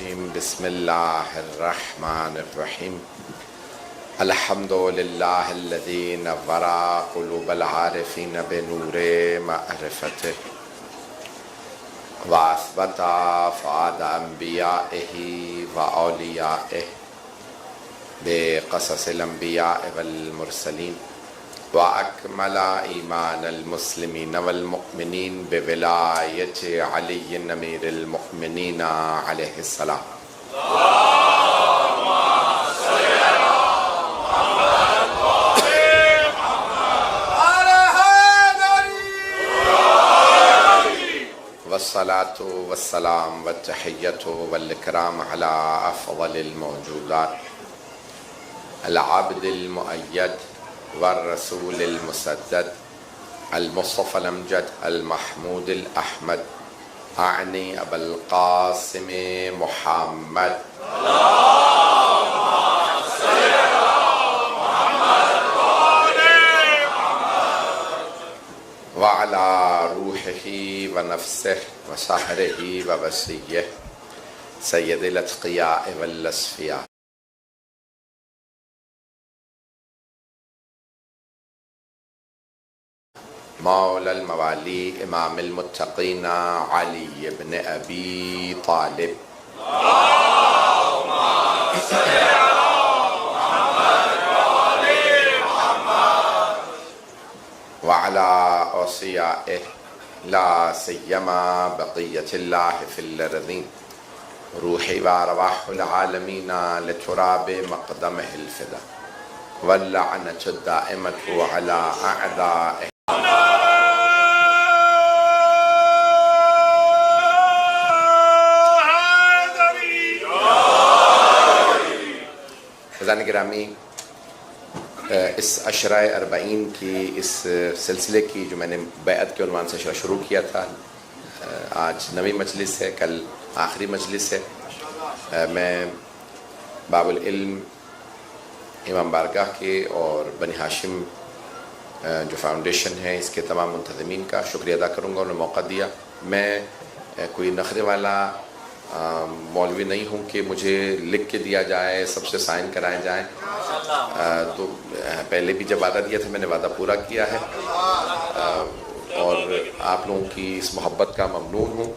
الرجيم بسم الله الرحمن الرحيم الحمد لله الذي نور قلوب العارفين بنور معرفته وأثبت فؤاد أنبيائه وأوليائه بقصص الأنبياء والمرسلين وأكمل إيمان المسلمين والمؤمنين بولاية علي أمير المؤمنين عليه السلام. والصلاة والسلام والتحية والإكرام على أفضل الموجودات العبد المؤيد والرسول المسدد المصطفى الأمجد المحمود الأحمد أعني أبا القاسم محمد وعلى روحه ونفسه وسحره ووسيه سيد الأتقياء والأصفياء مولى الموالي إمام المتقين علي بن أبي طالب اللهم صل على محمد وآل محمد وعلى أوصيائه لا سيما بقية الله في الأرضين روحي وأرواح العالمين لتراب مقدمه الفدا واللعنة الدائمة على أعدائه. فضان گرامی، اس عشرہ اربعین کی اس سلسلے کی جو میں نے بیعت کے عنوان سے شروع کیا تھا، آج نویں مجلس ہے، کل آخری مجلس ہے۔ میں باب العلم امام بارگاہ کے اور بنی ہاشم جو فاؤنڈیشن ہے اس کے تمام منتظمین کا شکریہ ادا کروں گا، انہوں نے موقع دیا۔ میں کوئی نخرے والا مولوی نہیں ہوں کہ مجھے لکھ کے دیا جائے، سب سے سائن کرائے جائیں، تو پہلے بھی جب وعدہ دیا تھا میں نے وعدہ پورا کیا ہے، اور آپ لوگوں کی اس محبت کا ممنون ہوں،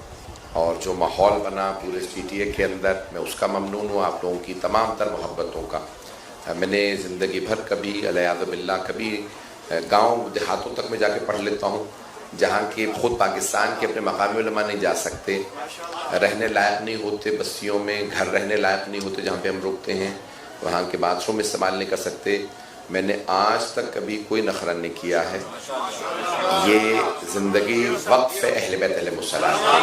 اور جو ماحول بنا پورے PTA کے اندر میں اس کا ممنون ہوں، آپ لوگوں کی تمام تر محبتوں کا۔ میں نے زندگی بھر کبھی علیہ باللہ کبھی گاؤں دیہاتوں تک میں جا کے پڑھ لیتا ہوں جہاں کہ خود پاکستان کے اپنے مقامی علماء نہیں جا سکتے، رہنے لائق نہیں ہوتے، بستیوں میں گھر رہنے لائق نہیں ہوتے جہاں پہ ہم رکتے ہیں، وہاں کے باتھ روم استعمال نہیں کر سکتے۔ میں نے آج تک کبھی کوئی نخرہ نہیں کیا ہے۔ یہ زندگی وقف اہل بیت علیہ السلام کے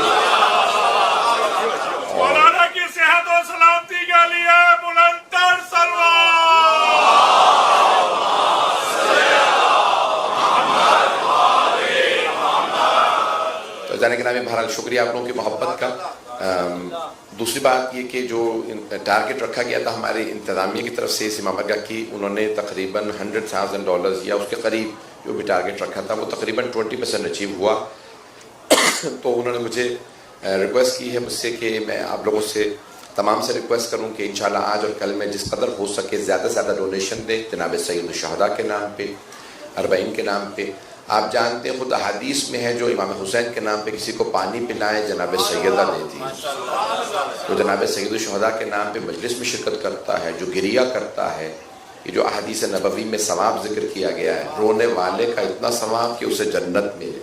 مولانا کی صحت و سلامتی کے لیے بلندتر تو جانے کے نام بہرحال شکریہ آپ لوگوں کی محبت کا۔ دوسری بات یہ کہ جو ٹارگٹ رکھا گیا تھا ہماری انتظامیہ کی طرف سے اس امام بارگاہ کی، انہوں نے تقریباً $100,000 یا اس کے قریب جو بھی ٹارگٹ رکھا تھا وہ تقریباً 20% اچیو ہوا۔ تو انہوں نے مجھے ریکویسٹ کی ہے مجھ سے کہ میں آپ لوگوں سے تمام سے ریکویسٹ کروں کہ انشاءاللہ آج اور کل میں جس قدر ہو سکے زیادہ سے زیادہ ڈونیشن دیں جناب سید الشہداء کے نام پہ، 40 کے نام پہ۔ آپ جانتے ہیں خود حدیث میں ہے جو امام حسین کے نام پہ کسی کو پانی پلائے جناب سیدہ نے دی، تو جناب سید الشہداء کے نام پہ مجلس میں شرکت کرتا ہے، جو گریہ کرتا ہے، یہ جو احادیث نبوی میں ثواب ذکر کیا گیا ہے، رونے والے کا اتنا ثواب کہ اسے جنت ملے،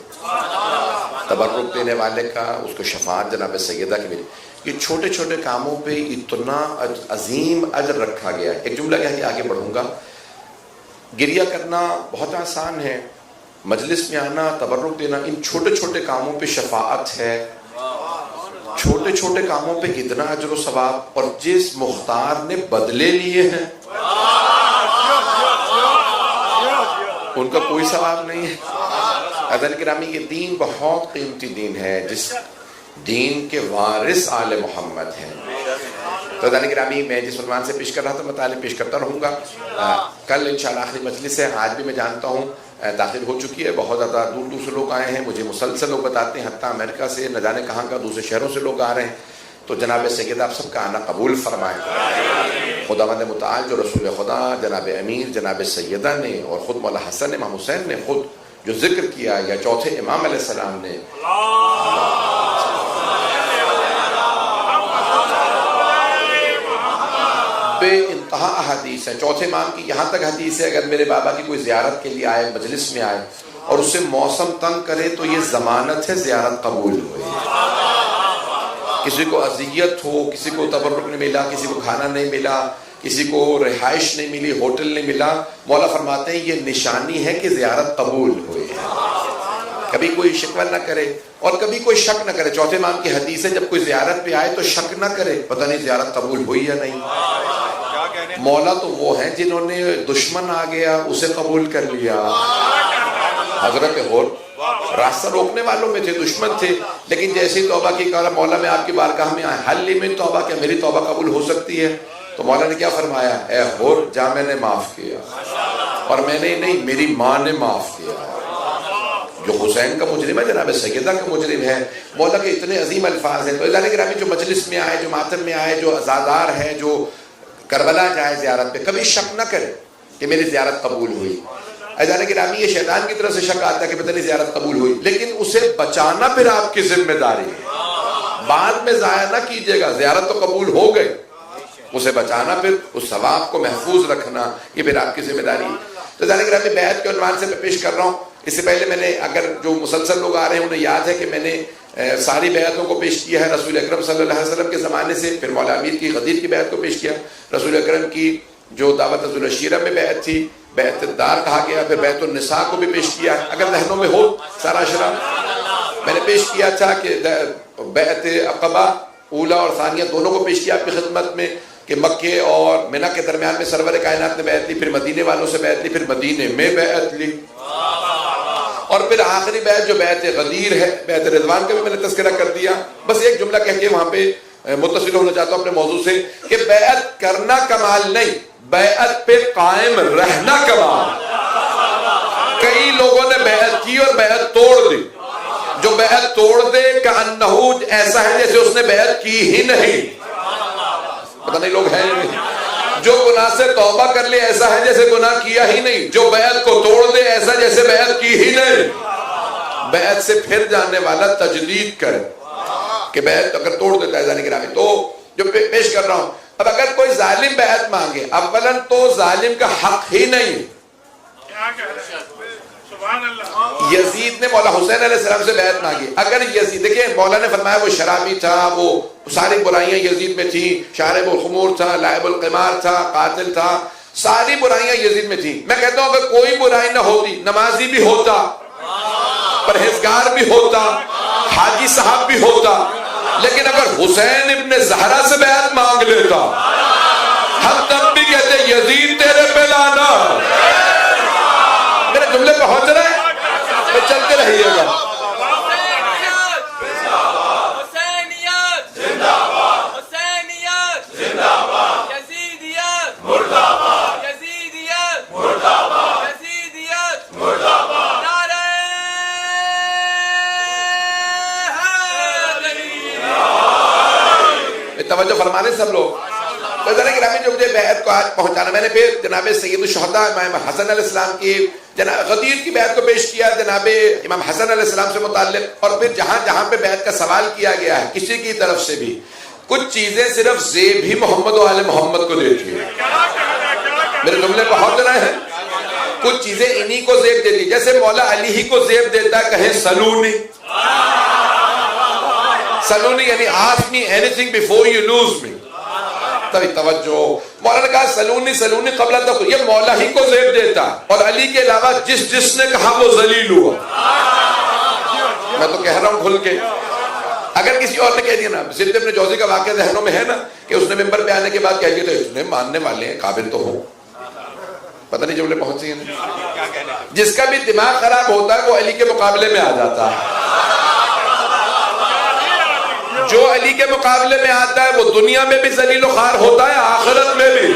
تبرک دینے والے کا اس کو شفاعت جناب سیدہ کی ملے۔ یہ چھوٹے چھوٹے کاموں پہ اتنا عظیم اجر رکھا گیا ہے۔ ایک جملہ یہاں آگے بڑھوں گا، گریہ کرنا بہت آسان ہے، مجلس میں آنا، تبرک دینا، ان چھوٹے چھوٹے کاموں پہ شفاعت ہے، چھوٹے چھوٹے کاموں پہ اتنا اجر و ثواب، اور جس مختار نے بدلے لیے ہیں ان کا کوئی ثواب نہیں ہے۔ عزیزان گرامی، یہ دین بہت قیمتی دین ہے، جس دین کے وارث آل محمد ہیں۔ تو عزیزان گرامی، میں جس عنوان سے پیش کر رہا تھا مطالب پیش کرتا رہوں گا۔ کل انشاءاللہ آخری مجلس ہے، آج بھی میں جانتا ہوں داخل ہو چکی ہے، بہت زیادہ دور دور سے لوگ آئے ہیں، مجھے مسلسل لوگ بتاتے ہیں، حتیٰ امریکہ سے نہ جانے کہاں کا دوسرے شہروں سے لوگ آ رہے ہیں۔ تو جناب سید آپ سب کا آنا قبول فرمائیں. خداوند متعال جو رسول خدا جناب امیر جناب سیدہ نے اور خود مولا حسن امام حسین نے خود جو ذکر کیا یا چوتھے امام علیہ السلام نے بے انتہا احادیث ہیں. چوتھے امام کی یہاں تک حدیث ہے اگر میرے بابا کی کوئی زیارت کے لیے آئے مجلس میں آئے اور اس سے موسم تنگ کرے تو یہ ضمانت ہے زیارت قبول ہوئی. کسی کو اذیت ہو, کسی کو تبرک نہیں ملا, کسی کو کھانا نہیں ملا, کسی کو رہائش نہیں ملی, ہوٹل نہیں ملا, مولا فرماتے ہیں یہ نشانی ہے کہ زیارت قبول ہوئی ہے. کبھی کوئی شکوہ نہ کرے اور کبھی کوئی شک نہ کرے. چوتھے امام کی حدیث ہے جب کوئی زیارت پہ آئے تو شک نہ کرے پتہ نہیں زیارت قبول ہوئی یا نہیں. مولا تو وہ ہیں جنہوں نے دشمن آ گیا اسے قبول کر لیا. حضرت غور راستہ روکنے والوں میں تھے, دشمن تھے, لیکن جیسی توبہ کی کہا مولا میں آپ کی بارگاہ میں آئے, حل میں توبہ کیا میری توبہ قبول ہو سکتی ہے؟ تو مولا نے کیا فرمایا, اے غور جا میں نے معاف کیا, اور میں نے نہیں میری ماں نے معاف کیا. جو حسین کا مجرم ہے جناب سیدہ کا مجرم ہے. مولا کے اتنے عظیم الفاظ ہیں. تو اذان گرامی جو مجلس میں آئے, جو ماتم میں آئے, جو عزادار ہے, جو کربلا جائے زیارت پہ, کبھی شک نہ کرے کہ میری زیارت قبول ہوئی. اذان گرامی یہ شیطان کی طرف سے شک آتا ہے کہ پتہ نہیں زیارت قبول ہوئی, لیکن اسے بچانا پھر آپ کی ذمہ داری ہے. بعد میں ضائع نہ کیجیے گا, زیارت تو قبول ہو گئی, اسے بچانا پھر اس ثواب کو محفوظ رکھنا یہ پھر آپ کی ذمہ داری ہے. تو اذان گرامی بیعت کے عنوان سے میں پیش کر رہا ہوں. اس سے پہلے میں نے اگر جو مسلسل لوگ آ رہے ہیں انہیں یاد ہے کہ میں نے ساری بیعتوں کو پیش کیا ہے رسول اکرم صلی اللہ علیہ وسلم کے زمانے سے. پھر مولا امیر کی غدیر کی بیعت کو پیش کیا, رسول اکرم کی جو دعوت العشیرہ میں بیعت تھی, بیعت الدار کہا گیا, پھر بیعت النساء کو بھی پیش کیا. اگر ذہنوں میں ہو سارا اشرا میں نے پیش کیا تھا کہ بیعت عقبہ اولا اور ثانیہ دونوں کو پیش کیا آپ کی خدمت میں کہ مکے اور منی کے درمیان میں سرور کائنات نے بیعت لی, پھر مدینے والوں سے بیعت لی, پھر مدینے میں بیعت لی, اور پھر آخری بیعت جو بیعت غدیر ہے بیعت رضوان کا بھی میں نے تذکرہ کر دیا. بس ایک جملہ کہہ کے وہاں پہ متصل ہونا چاہتا ہوں اپنے موضوع سے کہ بیعت کرنا کمال نہیں, بیعت پہ قائم رہنا کمال. کئی لوگوں نے بیعت کی اور بیعت توڑ دی. جو بیعت توڑ دے کأنہو ایسا ہے جیسے اس نے بیعت کی ہی نہیں. پتہ نہیں لوگ ہیں جو گناہ سے توبہ کر لے ایسا ہے جیسے گناہ کیا ہی نہیں. جو بیعت کو توڑ دے ایسا جیسے بیعت کی ہی نہیں. بیعت سے پھر جانے والا تجدید کرے کہ بیعت اگر توڑ دیتا ہے ذانی گرامی. تو جو پیش کر رہا ہوں, اب اگر کوئی ظالم بیعت مانگے, اولاً تو ظالم کا حق ہی نہیں. یزید نے مولا حسین علیہ السلام سے بیعت مانگی. اگر یزید, دیکھیں مولا نے فرمایا وہ شرابی تھا, وہ ساری برائیاں یزید میں تھیں, شارب الخمور تھا, لائب القمار تھا, قاتل تھا, ساری برائیاں یزید میں تھیں. میں کہتا ہوں اگر کوئی برائی نہ ہوتی, نمازی بھی ہوتا, پرہیزگار بھی ہوتا, حاجی صاحب بھی ہوتا, لیکن اگر حسین ابن زہرا سے بیعت مانگ لیتا ہم تب بھی کہتے یزید تیرے پہ لانا. میرے جملے پہنچ رہے ہیں, تو چلتے رہیے گا. توجہ فرمانے سب لوگ. تو ذرا گرامی جو مجھے بیعت کو آج پہنچانا, میں نے پھر جناب سید الشہداء امام حسن علیہ السلام کی جناب غدیر کی بیعت کو پیش کیا جناب امام حسن علیہ السلام سے متعلق, اور پھر جہاں جہاں پہ بیعت کا سوال کیا گیا ہے کسی کی طرف سے بھی کچھ چیزیں صرف زیب ہی محمد و آل محمد کو دیتی ہے. میرے جملے پہنچ رہے ہیں. کچھ چیزیں انہی کو زیب دیتی, جیسے مولا علی ہی کو زیب دیتا ہے کہیں سلونی. سلونی یعنی ask me anything before you lose me. تبھی توجہ, مولا نے کہا سلونی سلونی قبل تک, یہ مولا ہی کو زیب دیتا, اور علی کے علاوہ جس نے کہا وہ ذلیل ہوا. میں تو کہہ رہا ہوں کھل کے. اگر کسی اور نے کہہ دیا نا, زید ابن جوزی کا واقعہ ذہنوں میں ہے نا کہ اس نے ممبر پہ آنے کے بعد کہہ دیا تو اس نے ماننے والے ہیں, قابل تو ہو. پتہ نہیں جملے پہنچی ہیں. جس کا بھی دماغ خراب ہوتا ہے وہ علی کے مقابلے میں آ جاتا ہے. جو علی کے مقابلے میں آتا ہے وہ دنیا میں بھی ذلیل و خوار ہوتا ہے, آخرت میں بھی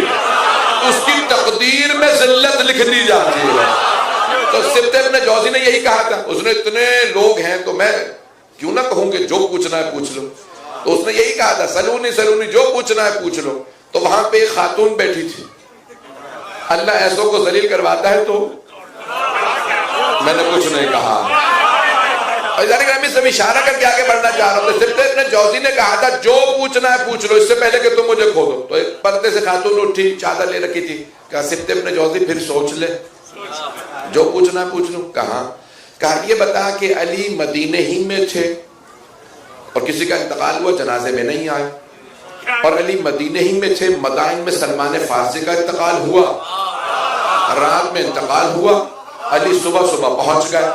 اس کی تقدیر میں ذلت لکھ دی جاتی ہے. تو سبت ابن جوزی نے یہی کہا تھا, اس نے اتنے لوگ ہیں تو میں کیوں نہ کہوں کہ جو پوچھنا ہے پوچھ لو. تو اس نے یہی کہا تھا سلونی سلونی، جو پوچھنا ہے پوچھ لو. تو وہاں پہ ایک خاتون بیٹھی تھی. اللہ ایسوں کو ذلیل کرواتا ہے تو میں نے کچھ نہیں کہا. اور میں سب اشارہ کر کے آگے بڑھنا چاہ رہا ہوں. سبط ابن جوزی نے کہا تھا جو پوچھنا ہے پوچھ لو، اس سے پہلے کہ تم مجھے کھو دو. تو ایک پردے سے خاتون اٹھی، چادر لے رکھی تھی. کہا سبط ابن جوزی پھر سوچ لے، جو پوچھنا ہے پوچھ لو. کہا یہ بتا کہ علی مدینے ہی میں تھے اور کسی کا انتقال ہوا، جنازے میں نہیں آئے، اور علی مدینے ہی میں تھے، مدائن میں سلمان فارسی کا انتقال ہوا، رات میں انتقال ہوا، علی صبح صبح پہنچ گئے.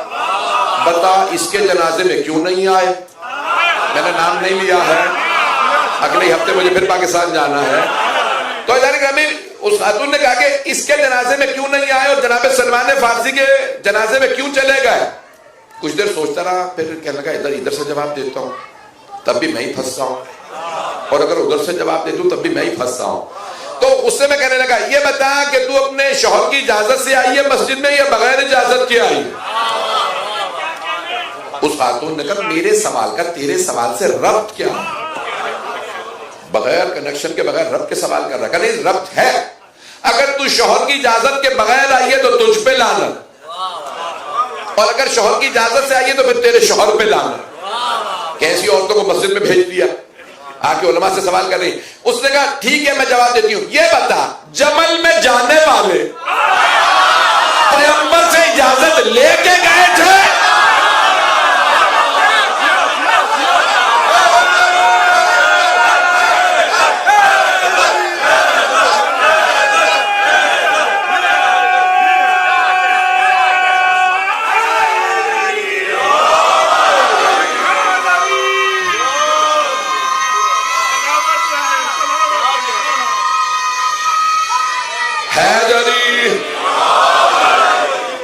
بتا اس کے جنازے میں کیوں نہیں آئے؟ میں نے نام نہیں لیا ہے، اگلے ہفتے مجھے پھر پاکستان جانا ہے. تو اس خاتون نے کہا کہ اس کے جنازے میں کیوں نہیں آئے اور جناب سلمان فارسی کے جنازے میں کیوں چلے گئے؟ کچھ دیر سوچتا رہا، پھر کہنے لگا ادھر سے جواب دیتا ہوں تب بھی میں ہی پھنستا ہوں، اور اگر ادھر سے جواب دے دوں تب بھی میں ہی پھنستا ہوں. تو اس سے میں کہنے لگا یہ بتا کہ تو اپنے شوہر کی اجازت سے آئی ہے مسجد میں یا بغیر اجازت کے آئی؟ اس خاتون نے کہا میرے سوال کا تیرے سوال سے ربط کیا؟ بغیر کنیکشن کے بغیر ربط کے سوال کر رہا ہے. کہ نہیں ربط ہے. اگر تو شوہر کی اجازت کے بغیر آئی ہے تو تجھ پہ لعنت، اور اگر شوہر کی اجازت سے آئی ہے تو پھر تیرے شوہر پہ لعنت. کیسی عورتوں کو مسجد میں بھیج دیا، آ کے علماء سے سوال کر رہی. اس نے کہا ٹھیک ہے میں جواب دیتی ہوں. یہ بتا جمل میں جانے والے پیغمبر سے اجازت لے کے گئے تھے؟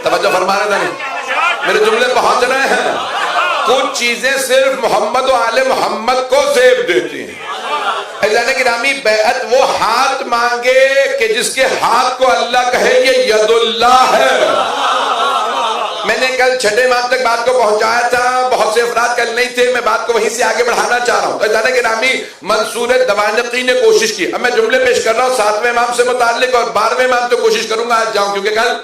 توجہ فرما رہے تھے، میرے جملے پہنچ رہے ہیں. کچھ چیزیں صرف محمد و آل محمد کو زیب دیتی ہیں. اعزان گرامی بیعت وہ ہاتھ مانگے کہ جس کے ہاتھ کو اللہ کہے یہ ید اللہ ہے. میں نے کل چھٹے امام تک بات کو پہنچایا تھا، بہت سے افراد کل نہیں تھے، میں بات کو وہیں سے آگے بڑھانا چاہ رہا ہوں. اعزان گرامی منصور دوانقی نے کوشش کی. اب میں جملے پیش کر رہا ہوں 7ویں امام سے متعلق، اور 12ویں امام تو کوشش کروں گا آج جاؤں، کیونکہ کل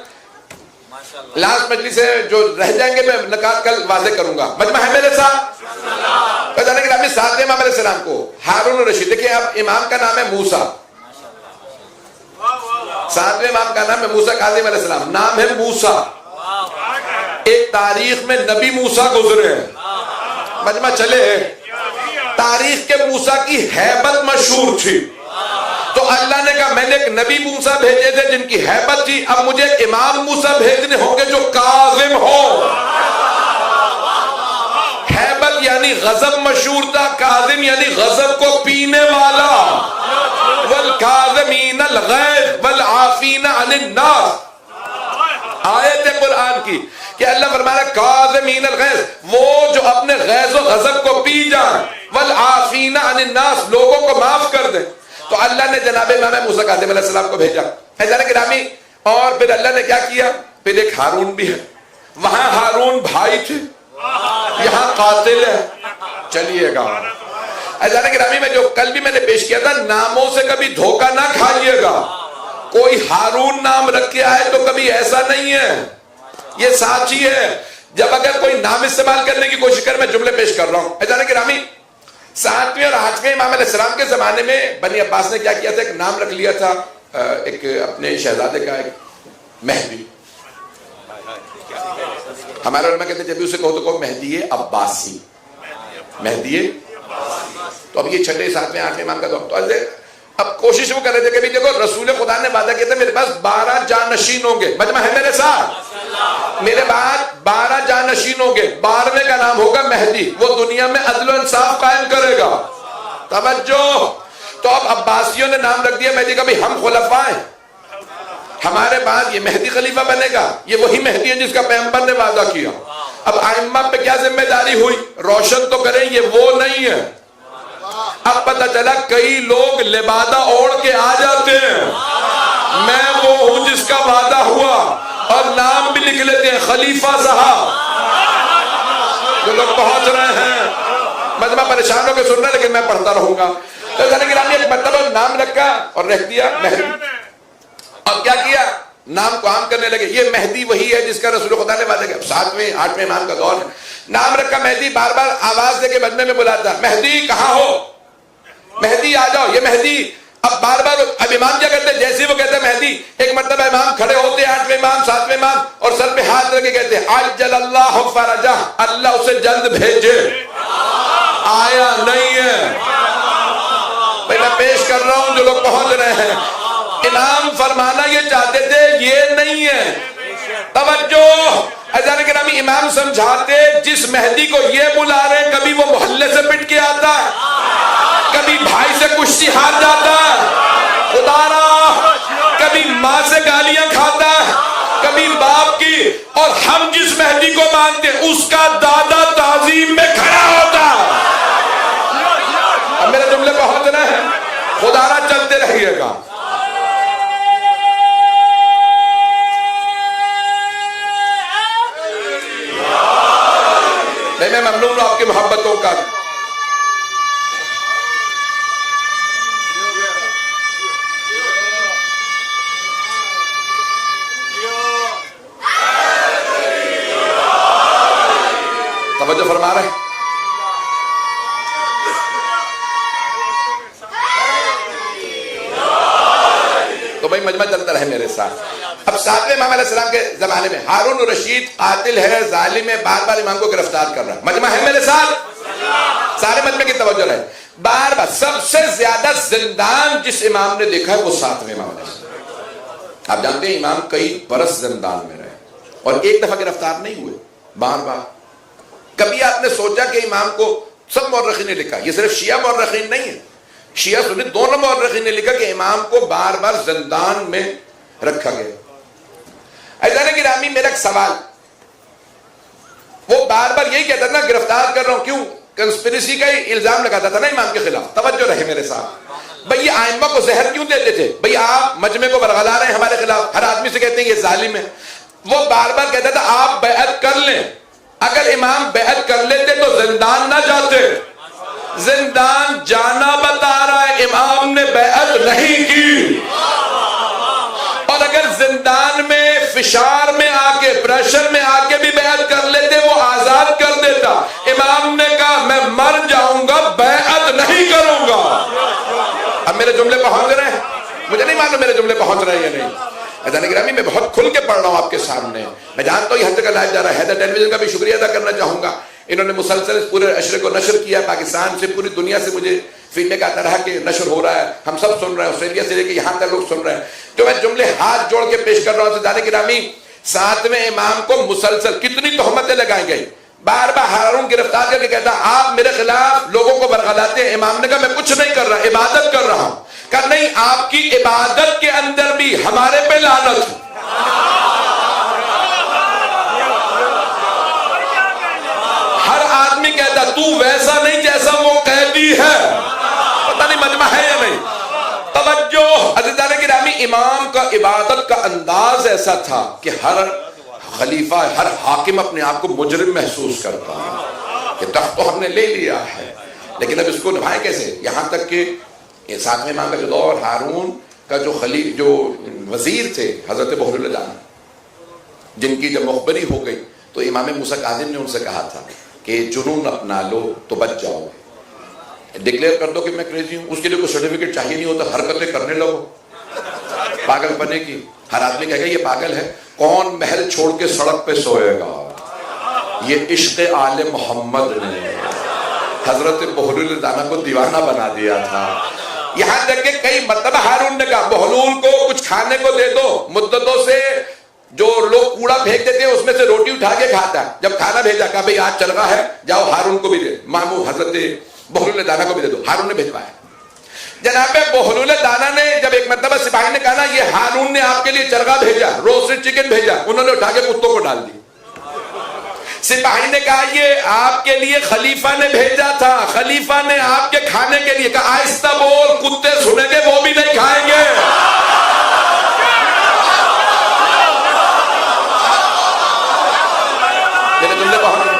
لاسٹ مجلس سے جو رہ جائیں گے میں نکات کل واضح کروں گا. مجمع ہے میرے ساتھ؟ اعزان گرامی 7ویں امام علیہ السلام کو ہارون الرشید، دیکھیں اب امام کا نام ہے موسیٰ، 7ویں امام کا نام ہے موسیٰ کاظم علیہ السلام، نام ہے موسیٰ. ایک تاریخ میں نبی موسیٰ گزرے ہیں، مجمع چلے ہیں. تاریخ کے موسیٰ کی ہیبت مشہور تھی، تو اللہ نے کہا میں نے ایک نبی موسیٰ بھیجے تھے جن کی ہیبت تھی، اب مجھے ایک امام موسیٰ بھیجنے ہوں گے جو کاظم ہو. ہیبت یعنی غضب مشہور تھا، کاظم یعنی غضب کو پینے والا. والکاظمین الغیظ والعافین عن الناس، آیت قرآن کی کہ اللہ فرما رہا ہے کاظمین الغیظ، وہ جو اپنے غیظ و غضب کو پی جائیں، والعافین عن الناس، لوگوں کو معاف کر دیں. تو اللہ نے جناب امام موسیٰ کاظم علیہ السلام کو بھیجا. اعزان گرامی اور پھر اللہ نے کیا کیا؟ پھر ایک ہارون بھی ہے. وہاں ہارون بھائی تھے، یہاں قاتل ہے. چلیے گا اعزان گرامی میں جو کل بھی میں نے پیش کیا تھا، ناموں سے کبھی دھوکہ نہ کھائیے گا. کوئی ہارون نام رکھ کے آئے تو کبھی ایسا نہیں ہے، یہ ساتھی ہے. جب اگر کوئی نام استعمال کرنے کی کوشش کر، میں جملے پیش کر رہا ہوں. اعزان گرامی 7ویں اور 8ویں امام علیہ السلام کے زمانے میں بنی عباس نے کیا کیا تھا؟ ایک نام رکھ لیا تھا ایک اپنے شہزادے کا، ایک مہدی. ہمارے علماء کہتے ہیں جب بھی اسے کہو تو کہو مہدی عباسی، مہدی. تو اب یہ 6، 7، 8 امام کا دور. تو اب کوشش وہ کر رہے تھے کہ دیکھو رسول خدا نے وعدہ کیا تھا میرے پاس 12 جانشین ہوں گے. مجمع ہے میرے ساتھ؟ میرے بعد 12 جانشین ہوں گے، 12ویں کا نام ہوگا مہدی. وہ دنیا میں عدل و انصاف قائم کرے گا. توجہ. تو اب عباسیوں نے نام رکھ دیا مہدی کا، بھی ہم خلفاء ہیں، ہمارے بعد یہ مہدی خلیفہ بنے گا. یہ وہی مہدی ہے جس کا پیغمبر نے وعدہ کیا. اب ائمہ پہ کیا ذمہ داری ہوئی؟ روشن تو کریں یہ وہ نہیں ہے. اب پتہ چلا کئی لوگ لبادہ اوڑھ کے آ جاتے ہیں، میں وہ ہوں جس کا وعدہ ہوا، اور نام بھی لکھ لیتے ہیں خلیفہ صاحب. جو لوگ پہنچ رہے ہیں مجمع پریشان ہو کے سن رہا ہے لیکن میں پڑھتا رہوں گا. تو گرامی ایک مرتبہ نام رکھا اور رکھ دیا مہدی. اب کیا کیا؟ نام کو عام کرنے لگے. یہ مہدی وہی ہے جس کا رسول خدا نے وعدہ کیا. 7ویں 8ویں امام کا دور ہے. نام رکھا مہدی. بار بار آواز دے کے مجمع میں بلاتا مہدی کہاں ہو, مہدی آ جاؤ, یہ مہدی. اب بار بار اب امام کیا کرتے, جیسے وہ کہتے مہدی, ایک مرتبہ امام کھڑے ہوتے 8ویں امام 7ویں امام اور سر پہ ہاتھ رکھ کے کہتے عجل اللہ فرجہ, اللہ اسے جلد بھیجے. آیا نہیں ہے. میں پیش کر رہا ہوں جو لوگ پہنچ رہے ہیں. امام فرمانا یہ چاہتے تھے, یہ نہیں ہے. توجہ عزیزان گرامی, امام سمجھاتے جس مہدی کو یہ بلا رہے ہیں کبھی وہ محلے سے پٹ کے آتا ہے, کبھی بھائی سے کشتی ہار جاتا ہے, خدا را کبھی ماں سے گالیاں کھاتا ہے, کبھی باپ کی, اور ہم جس مہدی کو مانتے اس کا دادا تعظیم میں کھڑا ہوتا ہے. اب میرے جملے پہنچ رہے ہیں, خدا را چلتے رہیے گا. میں ممنون ہوں آپ کی محبتوں کا. توجہ فرما رہے ہیں. تو بھائی مجمع چلتا رہے میرے ساتھ. اب 7ویں امام علیہ السلام کے زمانے میں ہارون الرشید قاتل ہے, ظالم ہے, بار بار امام کو گرفتار کر رہا ہے. مجمع ہے میرے ساتھ, سارے مجمع کی توجہ رہے. بار بار سب سے زیادہ زندان جس امام نے دیکھا ہے وہ 7ویں امام علیہ السلام. آپ جانتے ہیں امام کئی برس زندان میں رہے اور ایک دفعہ گرفتار نہیں ہوئے, بار بار. کبھی آپ نے سوچا کہ امام کو سب مورخین نے لکھا, یہ صرف شیعہ مورخین نہیں ہے, شیعہ سنی دونوں مورخین نے لکھا کہ امام کو بار بار زندان میں رکھا گیا. عزیزان گرامی میرا ایک سوال, وہ بار بار یہی کہتا تھا نا گرفتار کر رہا ہوں, کیوں؟ کنسپریسی کا ہی الزام لگاتا تھا نا امام کے خلاف. توجہ رہے میرے ساتھ. بھئی یہ آئمہ کو زہر کیوں دیتے تھے؟ بھئی آپ مجمع کو برگلا رہے ہیں ہمارے خلاف, ہر آدمی سے کہتے ہیں یہ ظالم ہے. وہ بار بار کہتا تھا آپ بیعت کر لیں. اگر امام بیعت کر لیتے تو زندان نہ جاتے. زندان جانا بتا رہا ہے, امام نے بیعت نہیں کی. اور اگر زندان میں فشار میں آ کے, پریشر میں آ کے بھی بیعت کر لیتے وہ آزاد کر دیتا. امام نے کہا میں مر جاؤں گا, بیعت نہیں کروں گا. اب میرے جملے پہنچ رہے ہیں, مجھے نہیں معلوم میرے جملے پہنچ رہے ہیں یا نہیں. عزیزان گرامی میں بہت کھل کے پڑھ رہا ہوں آپ کے سامنے. میں جانتا ہوں یہ ہر جگہ لائیو جا رہا ہے. حیدر ٹیلی ویژن کا بھی شکریہ ادا کرنا چاہوں گا, انہوں نے مسلسل اس پورے عشرے کو نشر کیا. پاکستان سے, پوری دنیا سے مجھے فیڈ بیک آتا رہا کہ نشر ہو رہا ہے, ہم سب سن رہے ہیں, آسٹریلیا سے لے کے یہاں تک لوگ سن رہے ہیں. جو میں جملے ہاتھ جوڑ کے پیش کر رہا ہوں عزیزان گرامی, 7ویں امام کو مسلسل کتنی تہمتیں لگائی گئی. بار بار ہارون گرفتار کر کے کہتا آپ میرے خلاف لوگوں کو برگلاتے ہیں. امام نے کہا میں کچھ نہیں کر رہا, عبادت کر رہا ہوں. کہا نہیں, آپ کی عبادت کے اندر بھی ہمارے پہ لعنت. ہر آدمی کہتا تو ویسا نہیں جیسا وہ قیدی ہے. پتہ نہیں مجمع ہے یا نہیں. توجہ عزیزان گرامی, امام کا عبادت کا انداز ایسا تھا کہ ہر خلیفہ, ہر حاکم اپنے آپ کو مجرم محسوس کرتا ہے کہ تخت تو ہم نے لے لیا ہے لیکن اب اس کو نبھائے کیسے. یہاں تک کہ 7ویں امام کا جو دور, ہارون کا جو وزیر تھے حضرت بہر اللہ جان, جن کی جب مخبری ہو گئی تو امام موسیٰ کاظم نے ان سے کہا تھا کہ جنون اپنا لو تو بچ جاؤ, ڈکلیئر کر دو کہ میں کریزی ہوں. اس کے لیے کوئی سرٹیفکیٹ چاہیے نہیں ہوتا, حرکتیں کرنے لگو پاگل بنے کی. ہر آدمی کہے گا یہ پاگل ہے. کون محل چھوڑ کے سڑک پہ سوئے گا؟ یہ عشق آل محمد نے حضرت بہلول دانا کو دیوانہ بنا دیا تھا. یہاں تک کہ کئی مرتبہ ہارون نے کہا بہلول کو کچھ کھانے کو دے دو. مدتوں سے جو لوگ کوڑا پھینک دیتے ہیں اس میں سے روٹی اٹھا کے کھاتا ہے. جب کھانا بھیجا کہا بھئی آج چرغا ہے, جاؤ ہارون کو بھی دے, مامو حضرت بہلول دانا کو بھی دے دو. ہارون نے بھیجوایا. جناب بہلول دانا نے جب ایک مرتبہ سپاہی نے کہا نا یہ ہارون نے آپ کے لیے چرغا بھیجا, روسٹڈ چکن بھیجا, انہوں نے اٹھا کے کتوں کو ڈال دی. سپاہی نے کہا یہ آپ کے لیے خلیفہ نے بھیجا تھا, خلیفہ نے آپ کے کھانے کے لیے. کہا آہستہ بول, کتے سنیں گے وہ بھی نہیں کھائیں گے. میرے جملے پہنچ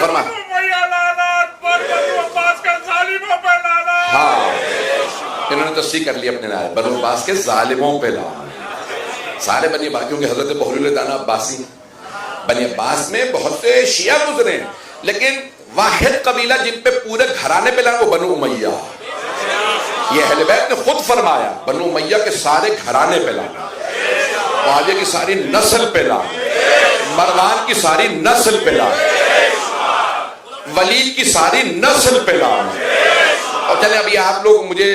فرما ہاں انہوں نے تصحیح کر لی اپنے نام بنو عباس کے ظالموں پہ لعنت. سارے بنی عباس کیونکہ حضرت بہلول دانا عباسی بنی عباس میں بہت سے شیعہ گزرے ہیں لیکن واحد قبیلہ جن پہ پورے گھرانے پہ لعنت وہ بنو امیہ. یہ اہل بیت نے خود فرمایا بنو امیہ کے سارے گھرانے پہ لعنت, معاویہ کی ساری نسل پہ لعنت, مروان کی ساری نسل پہ لعنت, ولید کی ساری نسل پہ لعنت. اور چلیں ابھی آپ لوگ مجھے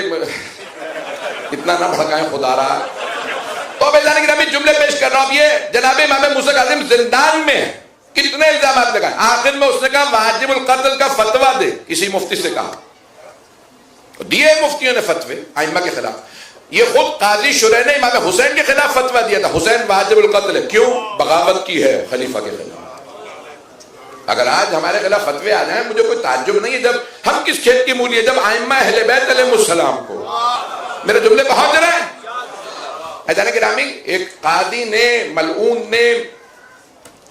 اتنا نہ بھڑکائیں خدا رہا. تو اب اللہ نے جملے پیش کر رہا ہوں. یہ جناب امام موسیٰ کاظم زندان میں کتنے الزامات لگائے. آخر میں اس نے کہا واجب القتل کا فتویٰ دے, کسی مفتی سے کہا, دیے مفتیوں نے فتوے ائمہ کے خلاف. یہ خود قاضی شرح نے امام حسین کے خلاف فتویٰ دیا تھا, حسین واجب القتل ہے. کیوں؟ بغاوت کی ہے خلیفہ کے خلاف. اگر آج ہمارے خلاف فتوے آ جائیں مجھے کوئی تعجب نہیں ہے. جب ہم کس کھیت کی مولی ہے, جب ائمہ اہل بیت علیہ السلام کو, میرے جملے پہنچ رہے ہیں عزیزان گرامی. ایک قاضی نے ملعون نے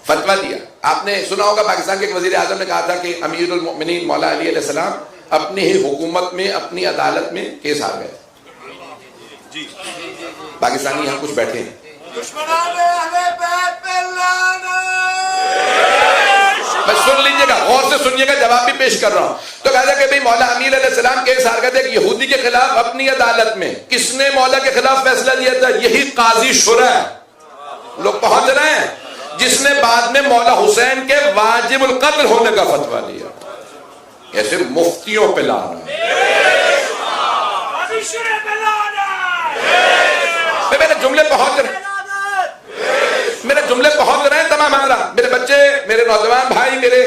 فتویٰ دیا. آپ نے سنا ہوگا پاکستان کے ایک وزیر اعظم نے کہا تھا کہ امیر المؤمنین مولا علی علیہ السلام اپنی ہی حکومت میں اپنی عدالت میں کیس ہار گئے. پاکستانی یہاں کچھ بیٹھے ہیں, بس سن لیجئے گا, غور سے سنیے گا, جواب بھی پیش کر رہا ہوں. تو کہا تھا کہ بھئی مولا امیر علیہ السلام کیس ہار گئے تھے ایک یہودی کے خلاف اپنی عدالت میں. کس نے مولا کے خلاف فیصلہ دیا تھا؟ یہی قاضی شرح. لوگ پہنچ رہے ہیں, جس نے بعد میں مولا حسین کے واجب القتل ہونے کا فتویٰ دیا. ایسے مفتیوں پہ لعنت. میرے جملے پہنچ رہے ہیں, میرے جملے پہنچ رہے ہیں تمام حضرات, میرے بچے, میرے نوجوان بھائی, میرے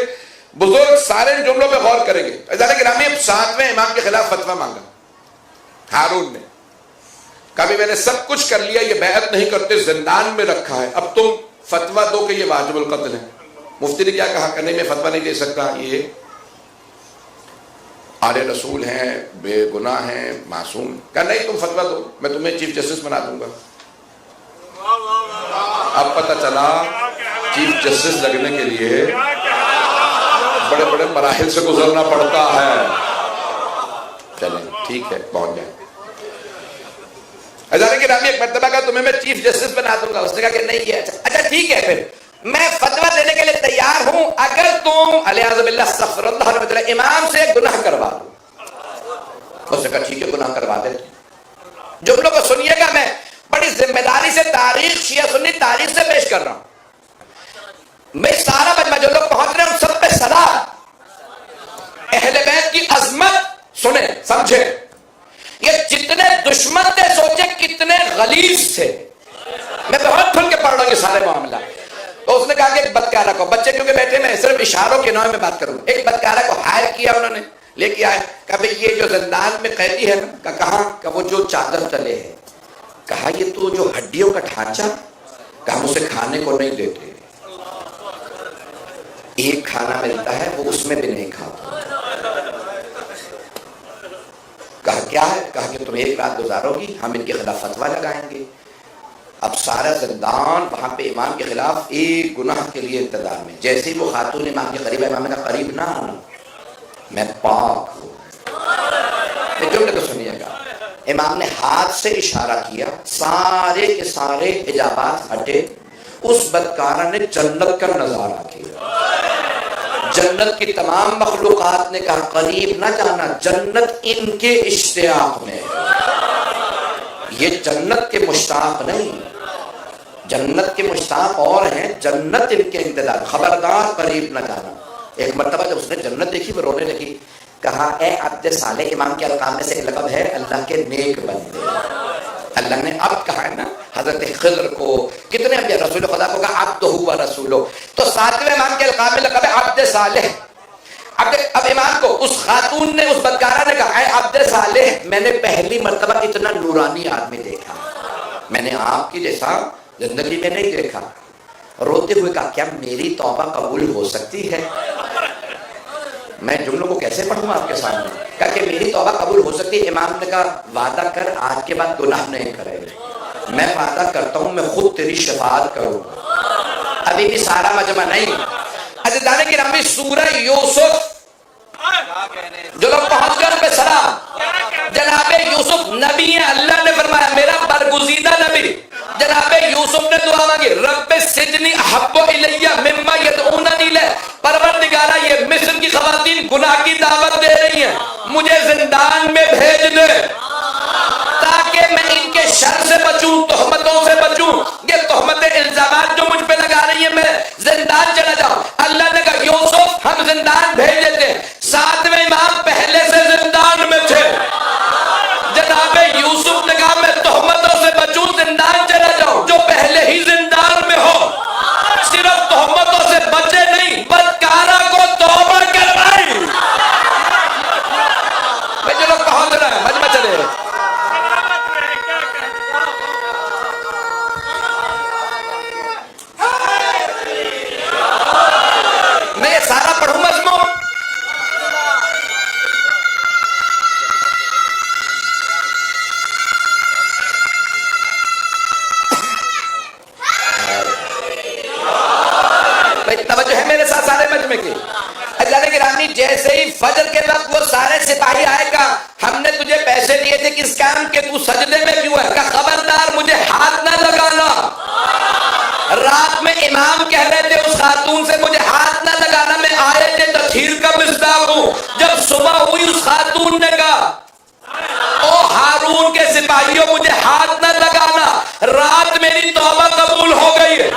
بزرگ, سارے ان جملوں پہ غور کریں گے. عزیزان گرامی, 7ویں امام کے خلاف فتویٰ مانگا ہارون نے. کبھی میں نے سب کچھ کر لیا, یہ بیعت نہیں کرتے, زندان میں رکھا ہے, اب تم فتویٰ دو کہ یہ واجب القتل ہے. مفتی نے کیا کہا کہ نہیں, میں فتویٰ نہیں دے سکتا, یہ آل رسول ہیں, بے گناہ ہیں, معصوم. کہا نہیں تم فتویٰ دو, میں تمہیں چیف جسٹس بنا دوں گا. اب پتہ چلا چیف جسٹس لگنے کے لیے بڑے بڑے مراحل سے گزرنا پڑتا ہے. چلیں ٹھیک ہے, پہنچ جائیں. عزیزان گرامی, ایک مرتبہ کہا تمہیں میں چیف جسٹس بنا دوں گا. اس نے کہا کہ نہیں, یہ اچھا ٹھیک ہے, پھر میں فتویٰ دینے کے لیے تیار ہوں اگر تم علیہ باللہ استغفر اللہ امام سے گناہ کروا دو. اس نے کہا ٹھیک ہے, گناہ کروا دے. جملوں کو سنیے گا, میں بڑی ذمہ داری سے تاریخ, شیعہ سنی تاریخ سے پیش کر رہا ہوں. میں سارا مجمع جو لوگ پہنچ رہے ہیں ان سب پہ سلام. اہل بیت کی عظمت سنیں, سمجھیں. یہ جتنے دشمن تھے سوچے کتنے غلیظ تھے. میں بہت کھل کے پڑھ رہا ہوں یہ سارے معاملہ. تو اس نے کہا کہ ایک بدکارہ کو, بچے کیونکہ بیٹھے میں صرف اشاروں کے نام میں بات کروں, ایک بدکارہ کو ہائر کیا انہوں نے, لے کے آئے. کہا بھئی یہ جو زندان میں قیدی ہے نا, کہاں, کہ وہ جو چادر تلے ہے. کہا یہ تو جو ہڈیوں کا ڈھانچہ, کہا ہم اسے کھانے کو نہیں دیتے, ایک کھانا ملتا ہے وہ اس میں بھی نہیں کھاتا. کہا کیا ہے؟ کہا کہ تم ایک رات گزارو گی, ہم ان کے خلاف فتویٰ لگائیں گے. اب سارا زندان وہاں پہ امام کے خلاف ایک گناہ کے لیے انتظار میں. جیسے ہی وہ خاتون امام کے قریب ہے, امام نے کہا قریب نہ آنا, میں پاک ہوں. جملے کو سنیے گا. امام نے ہاتھ سے اشارہ کیا, سارے کے سارے حجابات ہٹے. اس بدکارہ نے جنت کا نظارہ کیا. جنت کی تمام مخلوقات نے کہا قریب نہ جانا, جنت ان کے اشتیاق میں. یہ جنت کے مشتاق نہیں, جنت کے مشتاق اور ہیں, جنت ان کے انتظار, خبردار قریب نہ جانا. ایک مرتبہ جب اس نے جنت دیکھی وہ رونے لگی. کہا اے عبد صالح, امام کے القاب میں سے ایک لقب ہے اللہ کے نیک بندے. اللہ نے اب کہا ہے نا حضرت خضر کو, کتنے انبیاء, رسول خدا کو کہا عبدہ و رسولہ. تو 7ویں امام کے القاب میں لقب ہے عبد صالح. اب امام کو اس خاتون نے, اس بدکارہ نے کہا اے عبد صالح, میں نے پہلی مرتبہ اتنا نورانی آدمی دیکھا, میں نے آپ کی جیسا زندگی میں نہیں دیکھا. روتے ہوئے کہا کیا میری توبہ قبول ہو سکتی ہے؟ میں جملوں کو کیسے پڑھوں آپ کے سامنے. کہا کہ میری توبہ قبول ہو سکتی ہے. امام نے کہا وعدہ کر آج کے بعد گناہ نہیں کرے گا. میں وعدہ کرتا ہوں میں خود تیری شفاعت کروں گا. ابھی بھی سارا مجمع نہیں. عزیزان گرامی سورہ یوسف جو لوگ پہنچ گئے ان پہ سلام. جناب یوسف نبی ہیں, اللہ نے فرمایا میرا برگزیدہ نبی. جناب یوسف نے دعا مانگی رب سجنی احب الی مما یدعوننی الیہ, پروردگارا یہ مصر کی خواتین گناہ کی دعوت دے رہی ہیں, مجھے زندان میں بھیج دے تاکہ میں ان کے شر سے بچوں, تہمتوں سے بچوں. یہ تہمت الزامات جو مجھ پہ لگا رہی ہیں میں زندان چلا جاؤں. اللہ نے کہا یوسف ہم زندان بھیج دیتے ہیں. 7ویں امام پہلے سے زندان میں تھے. جناب یوسف نے کہا میں تہمتوں سے بچوں, زندان چلا جاؤں. جو پہلے ہی زندان میں ہو صرف تہمتوں سے بچے نہیں, بدکارہ کو توبہ کروائی. میں جو لوگ پہنچ رہے ہیں مجمع چلے. میں یہ سارا پڑھوں مضمون. توجہ ہے میرے ساتھ سارے مجمع کی. اللہ گرامی جیسے ہی فجر کے وقت وہ سارے سپاہی آئے گا ہم نے تجھے پیسے دیے تھے کس کام کے, تو سجدے میں کیوں ہے؟ کہ خبردار مجھے ہاتھ نہ لگانا. رات میں امام کہہ رہے تھے اس خاتون سے مجھے ہاتھ نہ لگانا, میں آیت تطہیر کا مصداق ہوں. جب صبح ہوئی اس خاتون نے کہا او ہارون کے سپاہیوں مجھے ہاتھ نہ لگانا, رات میری توبہ قبول ہو گئی ہے.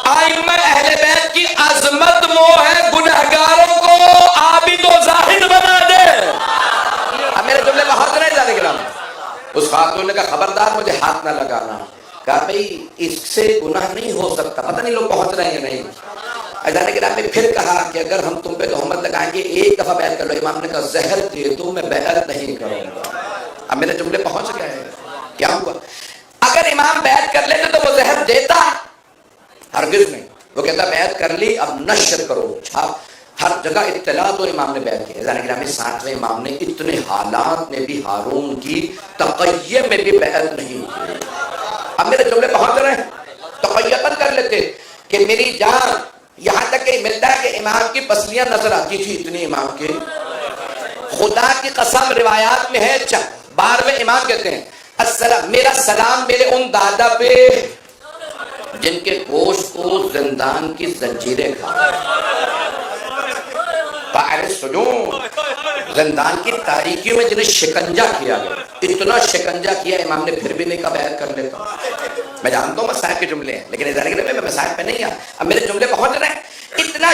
ائمہ اہل بیت کی عظمت وہ ہے گنہگاروں کو عابد و زاہد بنا دے. اب میرے جملے بہت نہیں جانے گرام. اس خاتون نے کہا خبردار مجھے ہاتھ نہ لگانا. کہا بھئی اس سے گناہ نہیں ہو سکتا. پتہ نہیں لوگ پہنچ رہے ہیں نہیں. اجانے گرام نے پھر کہا کہ اگر ہم تم پہ تہمت لگائیں گے ایک دفعہ بیعت کر لو. امام نے کہا زہر دے دو میں بیعت نہیں کروں گا. اب میرے جملے پہنچ گئے ہیں. کیا ہوا؟ اگر امام بیعت کر لیتے تو وہ زہر دیتا؟ ہرگز نہیں. وہ کہتا بیعت کر لی اب نشر کرو, ہر جگہ اطلاع تو امام نے بیعت کی. ذرا گرامی 7ویں امام نے اتنے حالات میں بھی ہارون کی تقیہ میں بھی بیعت نہیں کی. اب میرے جملے پہنچ رہے ہیں. تقیہ کر لیتے کہ میری جان, یہاں تک کہ ملتا ہے کہ امام کی پسلیاں نظر آتی تھی اتنی امام کے. خدا کی قسم روایات میں ہے 12ویں امام کہتے ہیں السلام, میرا سلام میرے ان دادا پہ جن کے گوشت کو زندان کی زنجیریں کھا, زندان کی تاریکیوں میں جنہیں شکنجہ کیا گیا. اتنا شکنجہ کیا امام نے پھر بھی نہیں کہا بیعت کر لیتا. میں جانتا ہوں مسائل کے جملے ہیں لیکن ادارے میں مسائل پہ نہیں آیا. اب میرے جملے پہنچ رہے ہیں. اتنا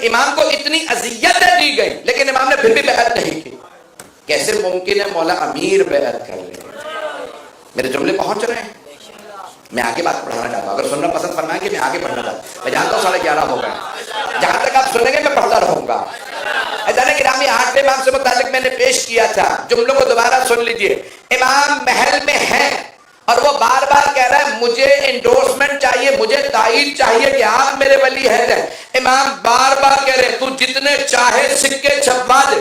امام کو اتنی اذیتیں دی گئی لیکن امام نے پھر بھی بیعت نہیں کی. کیسے ممکن ہے مولا امیر بیعت کر لے؟ میرے جملے پہنچ رہے ہیں. میں آگے بات پڑھانا چاہتا ہوں. اگر سننا پسند فرمائیں گے میں آگے پڑھنا چاہتا ہوں. میں جانتا ہوں 11:30 ہو گئے. جہاں تک آپ سنیں گے میں پڑھتا رہوں گا. ادارے گرامی 8ویں امام سے متعلق میں نے پیش کیا تھا, جملوں کو دوبارہ سن لیجئے. امام محل میں ہیں اور وہ بار بار کہہ رہا ہے مجھے انڈورسمنٹ چاہیے, مجھے تائید چاہیے کہ آپ میرے ولی ہیں. امام بار بار کہہ رہے تو جتنے چاہے سکے چھپوا دے,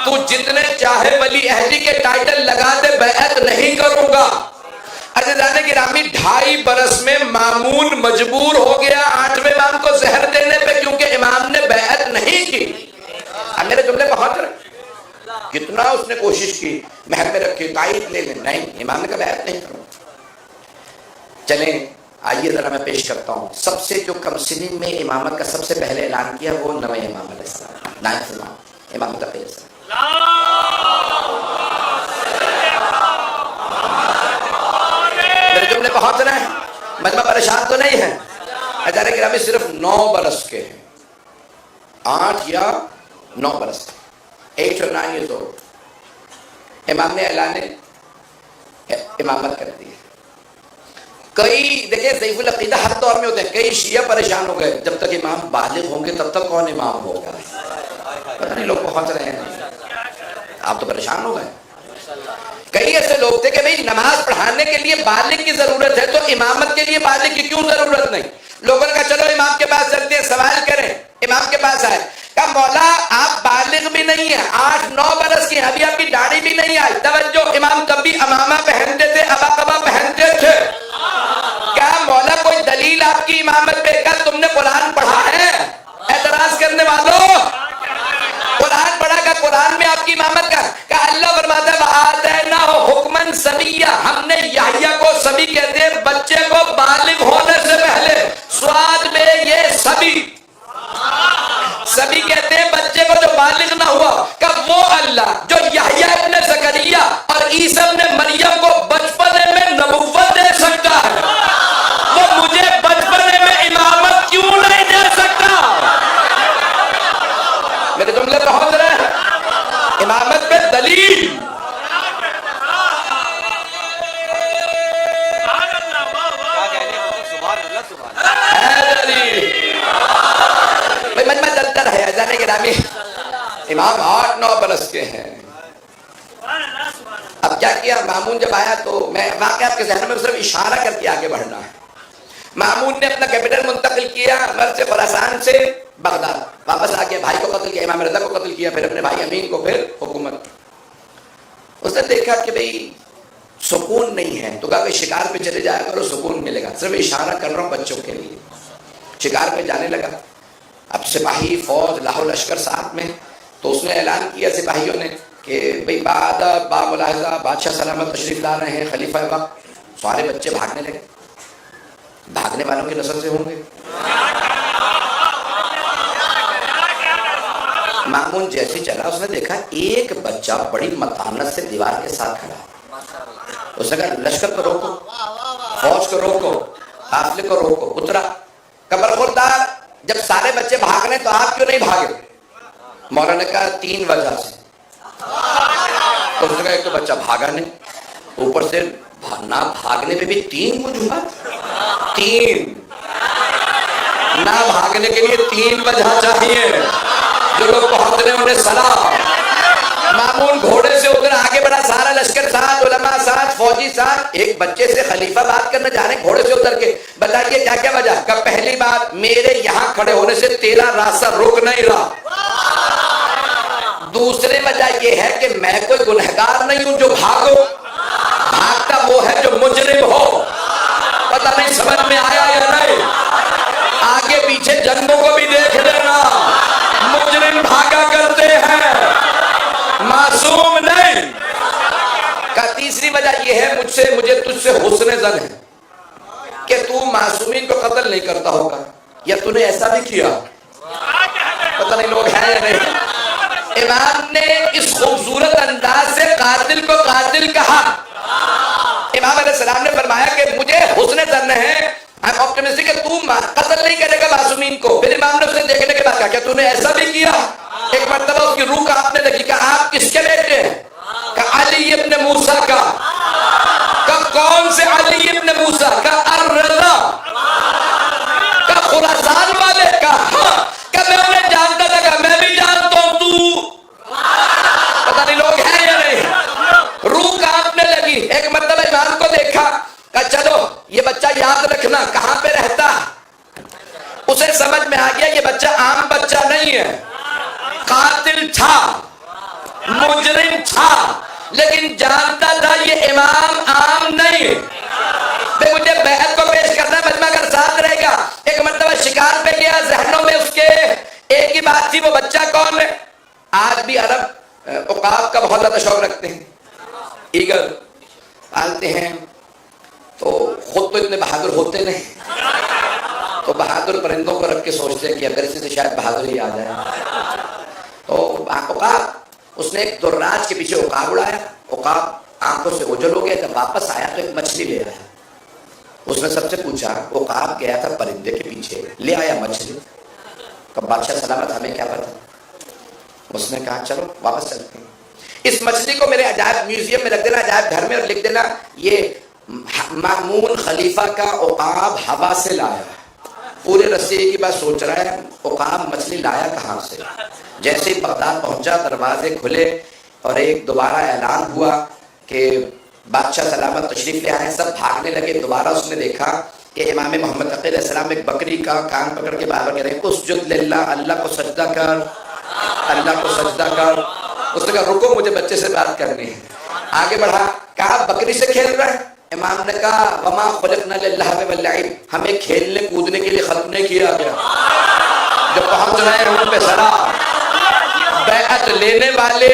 تو جتنے چاہے ولی عہدی کے ٹائٹل لگا دے, بیعت نہیں کروں گا. عزیزان گرامی 2.5 برس میں مامون مجبور ہو گیا 8ویں امام کو زہر دینے پہ کیونکہ امام نے بیعت نہیں کی. اب میرے جملے پہنچ رہے. کتنا اس نے کوشش کی محل میں رکھی تائید لے لیں, نہیں, امام نے کہا بیعت نہیں کروں. چلیں آئیے ذرا میں پیش کرتا ہوں. سب سے جو کم سنی میں امامت کا سب سے پہلے اعلان کیا وہ 9ویں امام علیہ السلام, 9th امام امام تقی السلام. میرے جملے پہنچ رہے ہیں. مجمع پریشان تو نہیں ہے. ادارے گرامی صرف 9 برس کے ہیں, 8 یا 9 برس, 8 or 9 years old. امام نے اعلان امامت کر دی. کئی دیکھیں ضعیف العقیدہ ہر دور میں ہوتے ہیں. کئی شیعہ پریشان ہو گئے جب تک امام بالغ ہوں گے تب تک کون امام ہوگا. پتہ نہیں لوگ پہنچ رہے ہیں, آپ تو پریشان ہو گئے. کئی ایسے لوگ تھے کہ بھئی نماز پڑھانے کے لیے بالغ کی ضرورت ہے تو امامت کے لیے بالغ کی کیوں ضرورت نہیں. لوگوں نے کہا چلو امام کے پاس چلتے ہیں, سوال کریں. امام کے پاس آئے, کہا مولا آپ بالغ بھی نہیں ہیں, 8-9 برس کی, ابھی آپ کی داڑھی بھی نہیں آئی. توجہ, امام تب بھی امامہ پہنتے تھے, ابا قبا پہنتے تھے. کہا مولا کوئی دلیل آپ کی امامت پہ؟ کیا تم نے قرآن پڑھا ہے؟ اعتراض کرنے والوں، قرآن پڑھا کا قرآن میں آپ کی امامت کا؟ کہ اللہ فرماتا ہے وَآتَيْنَاهُ حُكْمًا صَبِيًّا، ہم نے یحییٰ کو صبی کہتے ہیں بچے کو بالغ ہونے سے پہلے، سواد میں یہ صبی کہتے ہیں بچے کو جو بالغ نہ ہوا، کہ وہ اللہ جو یحییٰ ابن زکریا اور عیسیٰ ابن مریم کو بچپنے میں نبوت دے سکتا ہے، وہ مجھے بچپنے میں امامت کیوں نہیں دے سکتا؟ میرے جملے پہنچ رہے ہیں؟ امامت پہ دلیل، مجمع چلتا رہے جانے کے نامی امام 8-9 برس کے ہیں۔ اب کیا کیا؟ مامون جب آیا تو میں واقعہ آپ کے ذہن میں صرف اشارہ کر کے آگے بڑھنا ہے۔ مامون نے اپنا کیپٹل منتقل کیا مرز سے خراسان سے بغداد، واپس آ کے بھائی کو قتل کیا، امام رضا کو قتل کیا، پھر اپنے بھائی امین کو، پھر حکومت۔ اس نے دیکھا کہ بھئی سکون نہیں ہے، تو کہا کہ شکار پہ چلے جایا کرو، سکون ملے گا، صرف اشارہ کر رہا ہوں بچوں کے لیے۔ شکار پہ جانے لگا، اب سپاہی فوج لاہور لشکر ساتھ میں، تو اس نے اعلان کیا سپاہیوں نے کہ بھئی بعد با ملاحظہ بادشاہ سلامت تشریف لا رہے ہیں، خلیفہ وقت۔ سارے بچے بھاگنے لگے، بھاگنے والوں کی نسل سے ہوں گے۔ مامون جیسے چلا اس نے دیکھا ایک بچہ بڑی متانت سے دیوار کے ساتھ کھڑا، اس نے کہا لشکر کو روکو، فوج کو روکو، قافلے کو روکو۔ اترا، قبر خوردار جب سارے بچے بھاگ رہے تو آپ کیوں نہیں بھاگے؟ مولا نے کہا 3 وجہ سے۔ تو اس نے کہا ایک تو بچہ بھاگا نہیں، اوپر سے نہ بھاگنے پہ بھی 3 وجوہات، 3 نہ بھاگنے کے لیے 3 وجہ چاہیے۔ جو لوگ پہنچ رہے انہیں سلام۔ مامون گھوڑے سے ادھر آگے بڑھا، سارا لشکر ساتھ، علماء ساتھ، فوجی ساتھ۔ ایک بچے سے خلیفہ بات کرنے جا رہے ہیں گھوڑے سے اتر کے، بتائیے کیا کیا وجہ؟ کہ پہلی بات میرے یہاں کھڑے ہونے سے تیرا راستہ رک نہیں رہا۔ دوسری وجہ یہ ہے کہ میں کوئی گنہگار نہیں ہوں جو بھاگو، بھاگتا وہ ہے جو مجرم ہو۔ پتہ نہیں سمجھ میں آیا یا نہیں؟ آگے پیچھے جنگوں کو بھی دیکھ لینا، مجرم بھاگا کرتے ہیں، معصوم نہیں۔ کا تیسری وجہ یہ ہے مجھے تجھ سے حسن ظن ہے کہ تو معصومین کو قتل نہیں کرتا ہوگا، یا تو نے ایسا بھی کیا؟ پتہ نہیں لوگ ہیں یا نہیں۔ امام نے اس خوبصورت انداز سے قاتل کو قاتل کہا۔ امام علیہ السلام نے فرمایا کہ مجھے حسن ظن ہے، I'm optimistic کہ تو قتل نہیں کرے گا معصومین کو۔ پھر امام نے اسے دیکھنے کے بعد کہا کیا تو نے ایسا بھی کیا؟ ایک مرتبہ اس کی روح کانپنے لگی، کہ آپ کس کے بیٹے ہیں؟ کہ علی ابن موسیٰ کا۔ کہ کون سے علی ابن موسیٰ؟ کہ الرضا، کہ خراسان والے کا۔ کہ میں انہیں جانتا تھا، کہ میں بھی جانتا ہوں تو۔ پتہ نہیں لوگ ہیں یا نہیں؟ روح کانپنے لگی۔ ایک مرتبہ امام کو دیکھا، کہ چلو یہ بچہ یاد رکھنا کہاں پہ رہتا۔ اسے سمجھ میں آ گیا یہ بچہ عام بچہ نہیں ہے، قاتل تھا، مجرم تھا، لیکن جانتا تھا یہ امام عام نہیں، مجھے بیعت کو پیش کرنا، مجمع کا ساتھ رہے گا۔ ایک مرتبہ شکار پہ گیا، ذہنوں میں اس کے ایک ہی بات تھی، وہ بچہ کون ہے؟ آج بھی عرب عقاب کا بہت زیادہ شوق رکھتے ہیں، ایگل پالتے ہیں، تو خود تو اتنے بہادر ہوتے نہیں، تو بہادر پرندوں کو رکھ کے سوچتے ہیں کہ اگر اسی سے شاید بہادر ہی آ جائے۔ تو عقاب، اس نے ایک دراج کے پیچھے عقاب اڑایا، عقاب آنکھوں سے اوجھل ہو گیا۔ جب واپس آیا تو ایک مچھلی لے رہا ہے۔ اس نے سب سے پوچھا، عقاب گیا تھا پرندے کے پیچھے، لے آیا مچھلی، کب بادشاہ سلامت ہمیں کیا پتا؟ اس نے کہا چلو واپس چلتے ہیں، اس مچھلی کو میرے عجائب میوزیم میں رکھ دینا، عجائب گھر میں، اور لکھ دینا یہ مامون خلیفہ کا عقاب ہوا سے لایا۔ پورے رستے کی بات سوچ رہا ہے عقاب مچھلی لایا کہاں سے۔ جیسے ہی بغداد پہنچا دروازے کھلے اور ایک دوبارہ اعلان ہوا کہ بادشاہ سلامت تشریف لے آئے، سب بھاگنے لگے۔ دوبارہ اس نے دیکھا کہ امام محمد تقی علیہ السلام ایک بکری کا کان پکڑ کے بار بار کہہ رہے ہیں اسجد للہ، اللہ کو سجدہ کر، اللہ کو سجدہ کر۔ اس نے کہا رکو مجھے بچے سے بات کرنی ہے۔ آگے بڑھا، کہا بکری سے کھیل رہا ہے؟ امام نے کہا وما خلقنا للہو واللعب، ہمیں کھیلنے کودنے کے لیے خلق نہیں کیا گیا. جو پہنچ رہے ہیں ان پہ ذرا بیعت لینے والے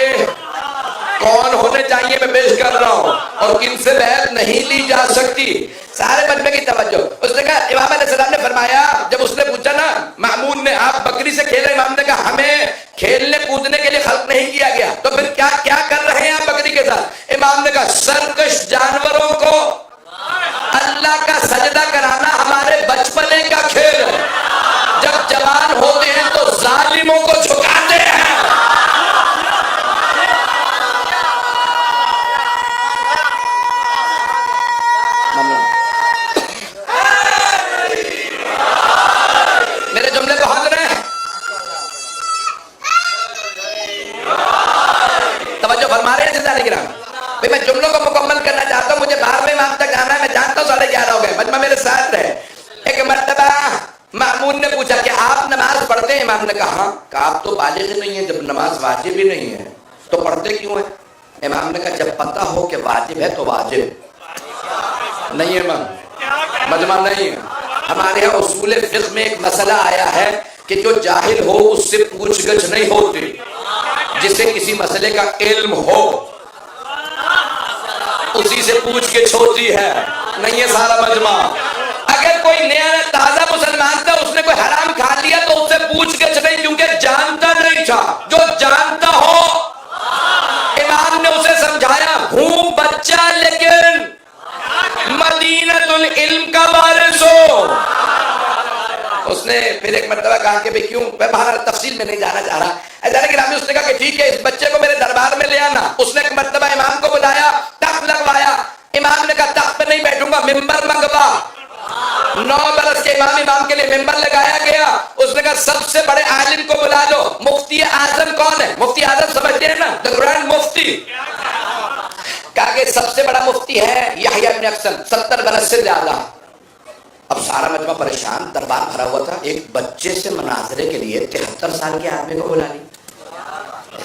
کون ہونے چاہیے میں پیش کر رہا ہوں اور کن سے بیعت نہیں لی جا سکتی. سارے مجمع کی توجہ. اس نے کہا امام علیہ السلام نے فرمایا، جب اس نے پوچھا نا مأمون نے آپ بکری سے کھیلے، امام نے کہا ہمیں کھیلنے کودنے کے لیے خلق نہیں کیا گیا. تو پھر کیا کیا کر رہے ہیں آپ بکری کے ساتھ؟ امام نے کہا سرکش جانوروں کو اللہ کا سجدہ کرانا ہمارے بچپنے کا کھیل ہے. جب جوان ہوتے ہیں تو ظالموں کو جھکاتے ہیں. میرے جملے کو حاضر ہیں؟ توجہ فرما رہے ہیں سردار کرام؟ بھئی میں جملوں کو مکمل کرنا چاہتا ہوں، مجھے 12ویں امام تک آنا ہے. میں جانتا ہوں 11:30 ہو گئے. مجمع میرے ساتھ ہے. ایک مرتبہ مأمون نے پوچھا کہ آپ نماز پڑھتے ہیں؟ امام نے کہا ہاں. کہا آپ تو بالغ نہیں ہیں، جب نماز واجب ہی نہیں ہے تو پڑھتے کیوں ہیں؟ امام نے کہا جب پتہ ہو کہ واجب ہے تو واجب نہیں ہے. امام مجمع نہیں ہے. ہمارے یہاں اصول فقہ میں ایک مسئلہ آیا ہے کہ جو جاہل ہو اس سے پوچھ گچھ نہیں ہوتی، جسے کسی مسئلے کا علم ہو اسی سے پوچھ گچھ ہوتی ہے. نہیں ہے سارا مجمع. اگر کوئی نیا تازہ مسلمان تھا، اس نے کوئی حرام کھا لیا تو اس سے پوچھ گچھ نہیں، کیونکہ جانتا نہیں تھا. جو جانتا ہو امام نے اسے سمجھایا ہوں بچہ لیکن مدینۃ العلم کا وارث ہو. اس نے پھر ایک مرتبہ کہا کہ بھئی کیوں، میں باہر تفصیل میں نہیں جانا چاہ رہا. ایسا کہ اس نے کہا کہ ٹھیک ہے اس بچے کو میرے دربار میں لے آنا. اس نے ایک مرتبہ امام کو بلایا، تخت لگوایا. امام نے کہا تخت پہ نہیں بیٹھوں گا، ممبر منگوا. 9 برس کے امام کے لیے ممبر لگایا گیا. اس نے کہا سب سے بڑے عالم کو بلا لو. مفتی اعظم کون ہے؟ مفتی اعظم سمجھتے ہیں نا، دی گرینڈ مفتی. کہا کہ سب سے بڑا مفتی ہے یحییٰ ابن اکثر، 70 برس سے زیادہ. اب سارا مجمع پریشان، دربار بھرا ہوا تھا. ایک بچے سے مناظرے کے لیے 73 سال کے آدمی کو بلا لی.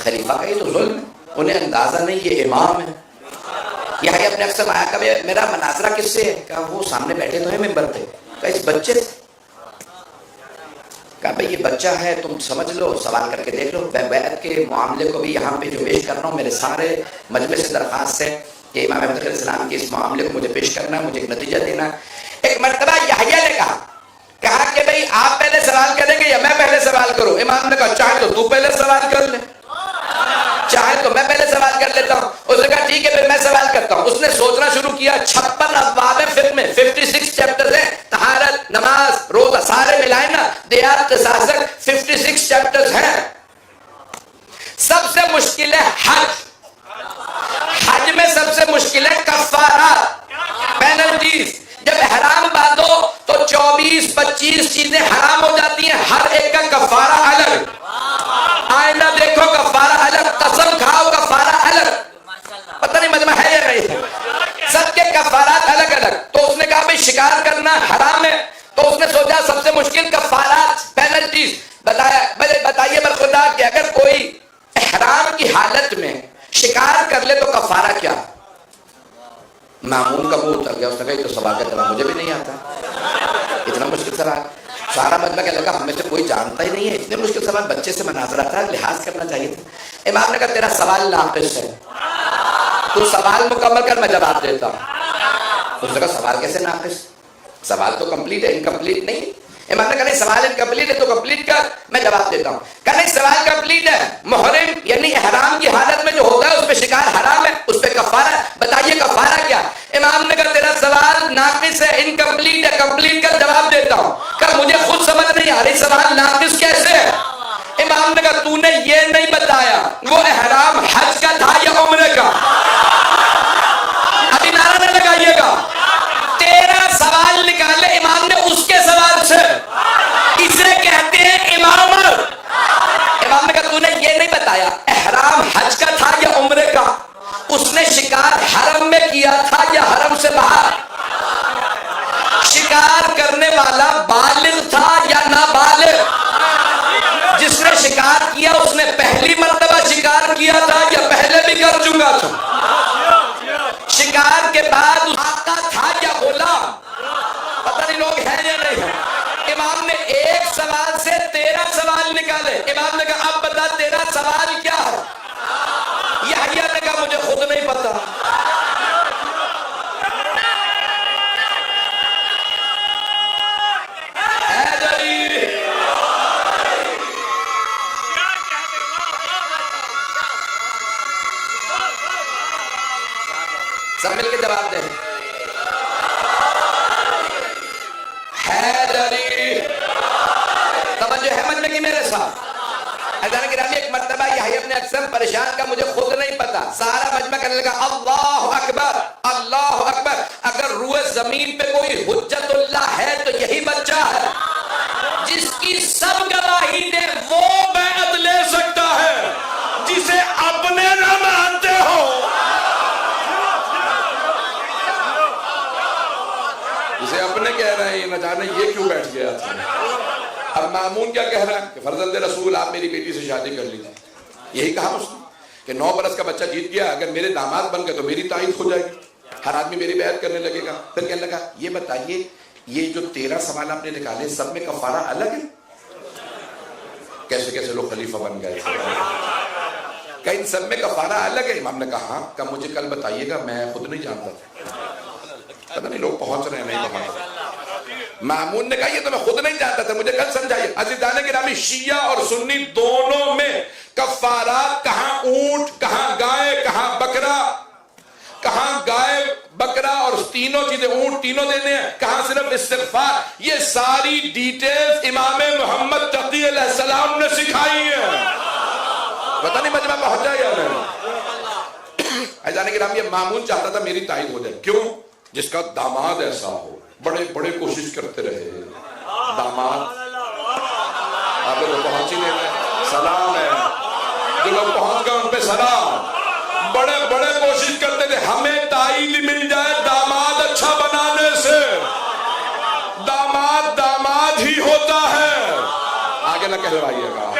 خلیفہ کا یہ تو ظلم ہے. انہیں اندازہ نہیں یہ امام ہے. یحییٰ ابن اکثر آیا کہ میرا مناظرہ کس سے ہے؟ کہا وہ سامنے بیٹھے تو ہیں ممبر پہ. کہا اس بچے سے. کہا بھئی یہ بچہ ہے، تم سمجھ لو، سوال کر کے دیکھ لو. میں بیعت کے معاملے کو بھی یہاں پہ جو پیش کر رہا ہوں، میرے سارے مجمع سے درخواست ہے کہ امام احمد علیہ السلام کے اس معاملے کو مجھے پیش کرنا ہے، مجھے ایک نتیجہ دینا ہے. ایک مرتبہ یحییٰ نے کہا کہ بھئی آپ پہلے سوال کریں گے یا میں پہلے سوال کروں؟ امام نے کہا چاہے تو پہلے سوال کر لے، چاہے تو میں پہلے سوال کر لیتا ہوں. اس نے کہا ٹھیک ہے پھر میں سوال کرتا ہوں. اس نے سوچنا شروع کیا. 56 ابواب فقہ میں 56 چیپٹرز ہیں. طہارت، نماز، روزہ سارے ملائیں نا، دیات، قصاصت، 56 چیپٹرز ہیں. سب سے مشکل ہے حج. حج میں سب سے مشکل ہے کفارات، پینلٹیز. جب احرام باندھو تو 24-25 چیزیں حرام ہو جاتی ہیں، ہر ایک کا کفارہ الگ. آئندہ دیکھو کفارہ الگ، قسم کھاؤ کفارہ الگ. پتہ نہیں مجمع ہے یا نہیں ہے. سب کے کفارات الگ الگ. تو اس نے کہا بھئی شکار کرنا حرام ہے. تو اس نے سوچا سب سے مشکل کفارات، پینلٹیز. بتائیے برخدا کہ اگر کوئی احرام کی حالت میں شکار کر لے تو کفارہ کیا؟ مامون کا منہ اتر گیا. اس نے کہا یہ تو سوال کا جواب مجھے بھی نہیں آتا. اتنا مشکل سوال. سارا مجمع کہنے لگا ہمیں سے کوئی جانتا ہی نہیں ہے. اتنے مشکل سوال بچے سے مناظرہ تھا، لحاظ کرنا چاہیے تھا. امام نے کہا تیرا سوال ناقص ہے، تو سوال مکمل کر میں جواب دیتا ہوں. اس نے کہا سوال کیسے ناقص؟ سوال تو کمپلیٹ ہے، انکمپلیٹ نہیں. امام نے کہا نہیں سوال انکمپلیٹ ہے تو کمپلیٹ کر، میں جواب دیتا ہوں. کہا نہیں سوال کمپلیٹ ہے. محرم یعنی احرام کی حالت میں جو ہوگا اس پہ شکار حرام ہے، اس پہ کفارہ ہے. بتائیے کفارہ کیا؟ امام نے کہا تیرا سوال ناقص ہے، انکمپلیٹ ہے، کمپلیٹ کر جواب دیتا ہوں. کہا مجھے خود سمجھ نہیں آ رہی سوال ناقص کیسے ہے. امام نے کہا تو نے یہ نہیں بتایا وہ احرام حج کا تھا یا عمرے کا. ابھی نعرہ نہ لگائیے گا. تیرا سوال نکالے امام نے اس کے سوال سے، اسے کہتے ہیں امامت. امام نے کہا تو نے یہ نہیں بتایا احرام حج کا تھا یا عمرے کا. اس نے شکار حرم میں کیا تھا یا حرم سے باہر. شکار کرنے والا بالغ تھا یا نابالغ. جس نے شکار کیا اس نے پہلی مرتبہ شکار کیا تھا یا پہلے بھی کر چکا تھا. شکار کے بعد آقا سوال ہے. امام نے کہا اب بتا تیرا سوال کیا ہے؟ یحییٰ نے کہا مجھے خود نہیں پتا. سب مل کے جواب دیں. حیدری. توجہ ہے مجمع کی میرے ساتھ. حضرت گرامی ایک مرتبہ یحییٰ ابن اقسم پریشان کا مجھے خود نہیں پتا. سارا مجمع کرنے لگا اللہ اکبر اللہ اکبر. اگر روئے زمین پہ کوئی حجت اللہ ہے تو یہی بچہ ہے جس کی سب گواہی دے وہ بیعت لے سکتا ہے جسے اپنے نہ مانتے ہو. اسے اپنے کہہ رہے ہیں نہ جانے یہ کیوں بیٹھ گیا تھا. اب مامون کیا کہہ رہا ہے کہ فرزند رسول آپ میری بیٹی سے شادی کر لیجیے. یہی کہا اس نے کہ 9 برس کا بچہ جیت گیا, اگر میرے داماد بن گئے تو میری تائید ہو جائے گی, ہر آدمی میری بیعت کرنے لگے گا. پھر کہنے لگا یہ بتائیے یہ جو 13 سوال آپ نے نکالے سب میں کفارہ الگ ہے؟ کیسے کیسے لوگ خلیفہ بن گئے کہ ان سب میں کفارہ الگ ہے؟ امام نے کہا ہاں. کہ مجھے کل بتائیے گا, میں خود نہیں جانتا تھا. پتہ نہیں لوگ پہنچ رہے ہیں نہیں پہنچ رہے. مامون نے کہا یہ تو میں خود نہیں جانتا تھا, مجھے کل سمجھائیے. عزیزان گرامی شیعہ اور سنی دونوں میں کفارات کہاں اونٹ, کہاں گائے, کہاں بکرا, کہاں گائے بکرا اور تینوں چیزیں اونٹ تینوں دینے ہیں, کہاں صرف استغفار. یہ ساری ڈیٹیلز امام محمد تقی علیہ السلام نے سکھائی ہیں. پتہ نہیں مجمع پہنچ جائے یا نہیں. عزیزان گرامی یہ مامون چاہتا تھا میری تائید ہو جائے. کیوں؟ جس کا داماد ایسا ہو. بڑے بڑے کوشش کرتے رہے داماد. آپ لوگ پہنچ ہی نہیں رہے. سلام ہے جو لوگ پہنچ گئے ان پہ سلام. بڑے بڑے کوشش کرتے تھے ہمیں تائید مل جائے داماد اچھا بنانے سے. داماد داماد ہی ہوتا ہے. آگے نہ کہلوائیے گا.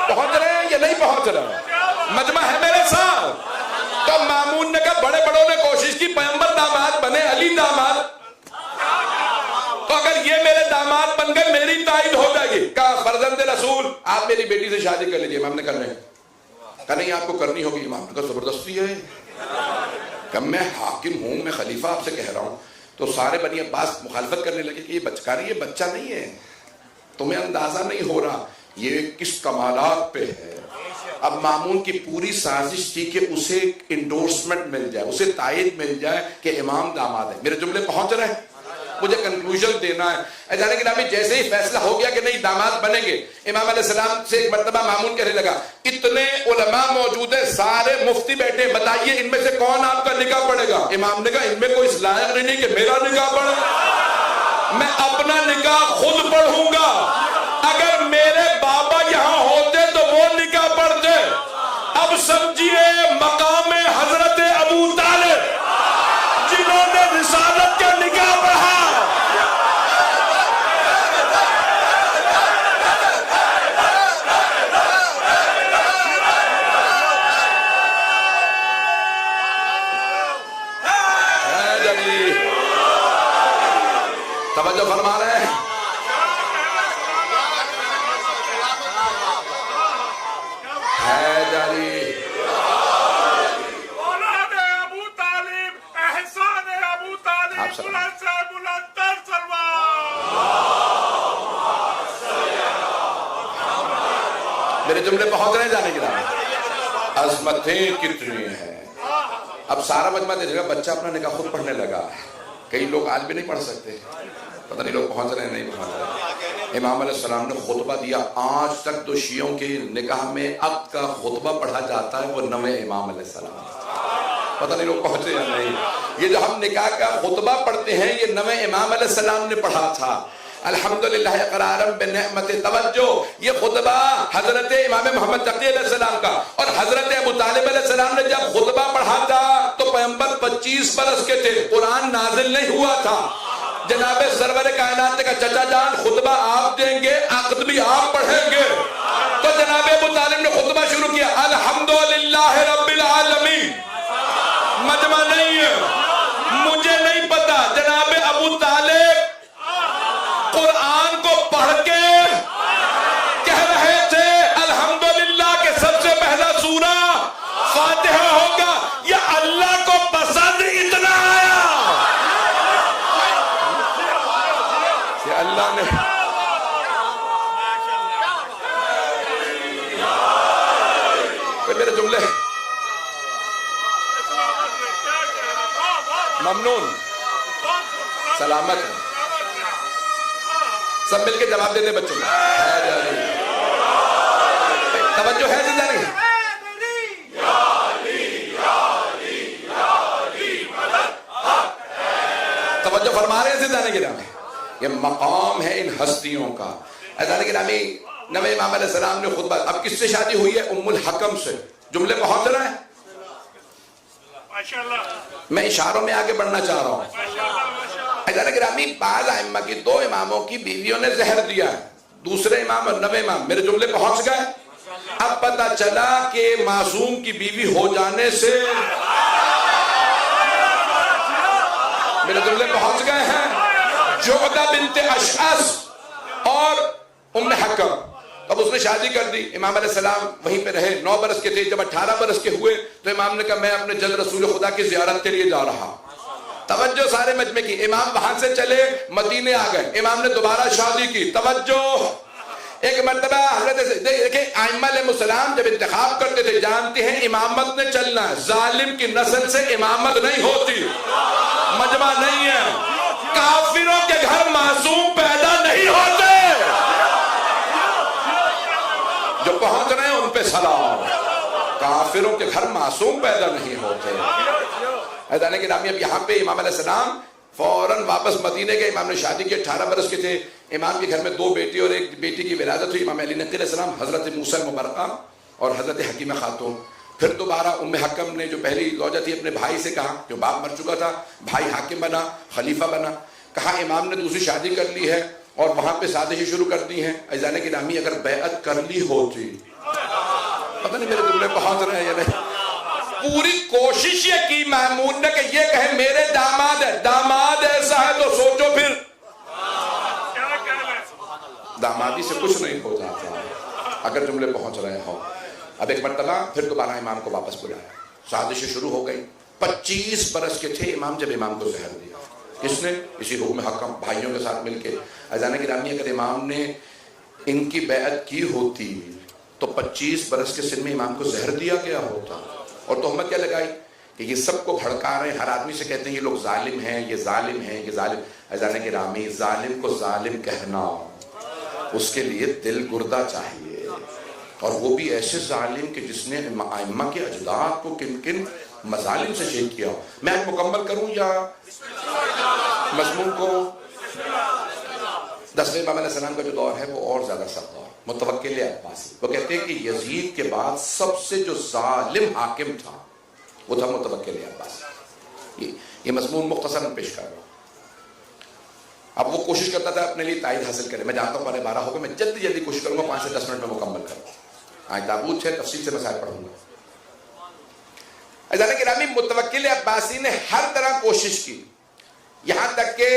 پہنچ رہے ہیں یا نہیں پہنچ رہے؟ مجمع ہے میرے ساتھ. تو مامون نے کہا بڑے بڑوں نے کوشش کی پیغمبر داماد بنے, علی داماد, تو اگر یہ میرے داماد بن گئے میری تائید ہو جائے گی. کہا فرزند رسول آپ میری بیٹی سے شادی کر لیجیے. امام نے کرنے کہا نہیں آپ کو کرنی ہوگی. امام نے کہا زبردستی ہے. کہ میں حاکم ہوں, میں خلیفہ آپ سے کہہ رہا ہوں. تو سارے بنی عباس مخالفت کرنے لگے کہ یہ بچکاری, یہ بچہ نہیں ہے, تمہیں اندازہ نہیں ہو رہا یہ کس کمالات پہ ہے. اب مامون کی پوری سازش تھی کہ اسے انڈورسمنٹ مل جائے, اسے تائید مل جائے کہ امام داماد ہے. میرے جملے پہنچ رہے ہیں؟ مجھے کنکلوژن دینا ہے. اجانے گرامی جیسے ہی فیصلہ ہو گیا کہ نہیں داماد بنیں گے, امام علیہ السلام سے ایک مرتبہ مامون کہنے لگا اتنے علماء موجود ہیں, سارے مفتی بیٹھے, بتائیے ان میں سے کون آپ کا نکاح پڑھے گا؟ امام نے کہا ان میں کوئی اس لائق نہیں کہ میرا نکاح پڑھے, میں اپنا نکاح خود پڑھوں گا. اگر میرے بابا یہاں ہوتے تو وہ نکاح پڑھتے. اب سمجھیے مقام حضرت ابو طالب جنہوں نے رسالت کا نکاح پڑھا. توجہ فرما رہے ہیں. میرے جملے پہنچ رہے جانے کی طرف. عظمتیں کتنی ہیں. اب سارا مجمع دیکھے گا بچہ اپنا نکاح خود پڑھنے لگا. کئی لوگ آج بھی نہیں پڑھ سکتے, پتہ نہیں لوگ پہنچ رہے ہیں نہیں پہنچ رہے. امام علیہ السلام نے خطبہ دیا. آج تک تو شیعوں کے نکاح میں عقد کا خطبہ پڑھا جاتا ہے وہ نویں امام علیہ السلام. پتہ نہیں لوگ پہنچے یا نہیں. یہ جو ہم نکاح کا خطبہ پڑھتے ہیں یہ نویں امام علیہ السلام نے پڑھا تھا. الحمدللہ اقرارا بنعمت. توجہ, یہ خطبہ حضرت امام محمد تقی علیہ السلام کا اور حضرت ابو طالب علیہ السلام نے جب خطبہ پڑھا تھا تو پیغمبر 25 برس کے تھے, قرآن نازل نہیں ہوا تھا. جناب سرور کائنات کا چچا جان خطبہ آپ دیں گے, عقد بھی آپ پڑھیں گے. تو جناب ابو طالب نے خطبہ شروع کیا الحمدللہ رب العالمین. مجمع نہیں ہے, مجھے نہیں پتا. جناب ابو طالب قرآن کو پڑھ کے کہہ رہے میرے جملے ممنون سلامت ہیں. سب مل کے جواب دے دیں بچوں کو. توجہ ہے زندہ نہیں؟ توجہ فرما رہے ہیں زندہ نہیں گرامی؟ یہ مقام ہے ان ہستیوں کا. ایسا نہیں گرامی نبی امام علیہ السلام نے خطبہ اب کس سے شادی ہوئی ہے؟ ام الحکم سے. جملے پہنچ رہے ہیں؟ میں اشاروں میں آگے بڑھنا چاہ رہا ہوں. ایسا نہیں گرامی بعض ائمہ کی دو اماموں کی بیویوں نے زہر دیا ہے, دوسرے امام اور نویں امام. میرے جملے پہنچ گئے؟ اب پتہ چلا کہ معصوم کی بیوی ہو جانے سے میرے جملے پہنچ گئے ہیں. جعدہ بنت اشعث اور ام حکم, اب اس نے شادی کر دی. امام علیہ السلام وہیں پہ رہے. 9 برس کے تھے. جب 18 برس کے ہوئے تو امام نے کہا میں اپنے جد رسول خدا کی زیارت کے لیے جا رہا. توجہ سارے مجمع کی. امام وہاں سے چلے مدینے آ گئے. امام نے دوبارہ شادی کی. توجہ ایک مرتبہ حضرت دیکھیں ائمہ علیہ السلام جب انتخاب کرتے تھے جانتے ہیں امامت نے چلنا ہے. ظالم کی نسل سے امامت نہیں ہوتی. مجمع نہیں ہے. کافروں کے گھر معصوم پیدا نہیں ہوتے. جو پہنچ رہے ہیں ان پہ سلام. کافروں کے گھر معصوم پیدا نہیں ہوتے. حیدان کے نامی اب یہاں پہ امام علیہ السلام فوراً واپس مدینے گئے. امام نے شادی کی. 18 برس کے تھے. امام کے گھر میں 2 بیٹی اور 1 بیٹی کی ولادت ہوئی. امام علی نقی علیہ السلام, حضرت موسیٰ مبرقہ اور حضرت حکیمہ خاتون. پھر دوبارہ ام حکم نے جو پہلی زوجہ تھی اپنے بھائی سے کہا, جو باپ مر چکا تھا, بھائی حاکم بنا, خلیفہ بنا, کہا امام نے دوسری شادی کر لی ہے اور وہاں پہ سازشیں شروع کر دی ہیں. ایزان کی نامی اگر بیعت کر لی ہوتی, پتہ نہیں میرے جملے پہنچ رہے ہیں یا نہیں. پوری کوشش یہ کی مامون نے کہ یہ کہے میرے داماد ہے. داماد ایسا ہے تو سوچو پھر دامادی سے کچھ نہیں ہو جاتا اگر جملے پہنچ رہے ہوں. اب ایک مرتبہ پھر دوبارہ امام کو واپس بلایا. سازشیں شروع ہو گئی. 25 برس کے تھے امام جب امام کو زہر دیا. کس نے؟ اسی حکم حکم بھائیوں کے ساتھ مل کے. اذان کی رامی اگر امام نے ان کی بیعت کی ہوتی تو 25 برس کے سن میں امام کو زہر دیا گیا ہوتا. اور تہمت کیا لگائی کہ یہ سب کو بھڑکا رہے ہیں, ہر آدمی سے کہتے ہیں یہ لوگ ظالم ہیں, یہ ظالم ہیں, یہ ظالم. اذان کی رامی ظالم کو ظالم کہنا اس کے لیے دل گردہ چاہیے, اور وہ بھی ایسے ظالم کہ جس نے ائمہ کے اجداد کو کن کن مظالم سے شہید کیا ہو. میں آج مکمل کروں یا مضمون کو؟ 10ویں امام علیہ السلام کا جو دور ہے وہ اور زیادہ سخت دور. متوکل عباسی وہ کہتے ہیں کہ یزید کے بعد سب سے جو ظالم حاکم تھا وہ تھا متوکل عباسی. یہ مضمون مختصراً پیش کر رہا ہوں. اب وہ کوشش کرتا تھا اپنے لیے تائید حاصل کرے. میں جانتا ہوں 12 ہوگا, میں جلدی کوشش کروں گا 5 سے 10 منٹ میں مکمل کروں. آج تابوت ہے, تفصیل سے مسائل پڑھوں گا. عزیزان گرامی متوکل عباسی نے ہر طرح کوشش کی, یہاں تک کہ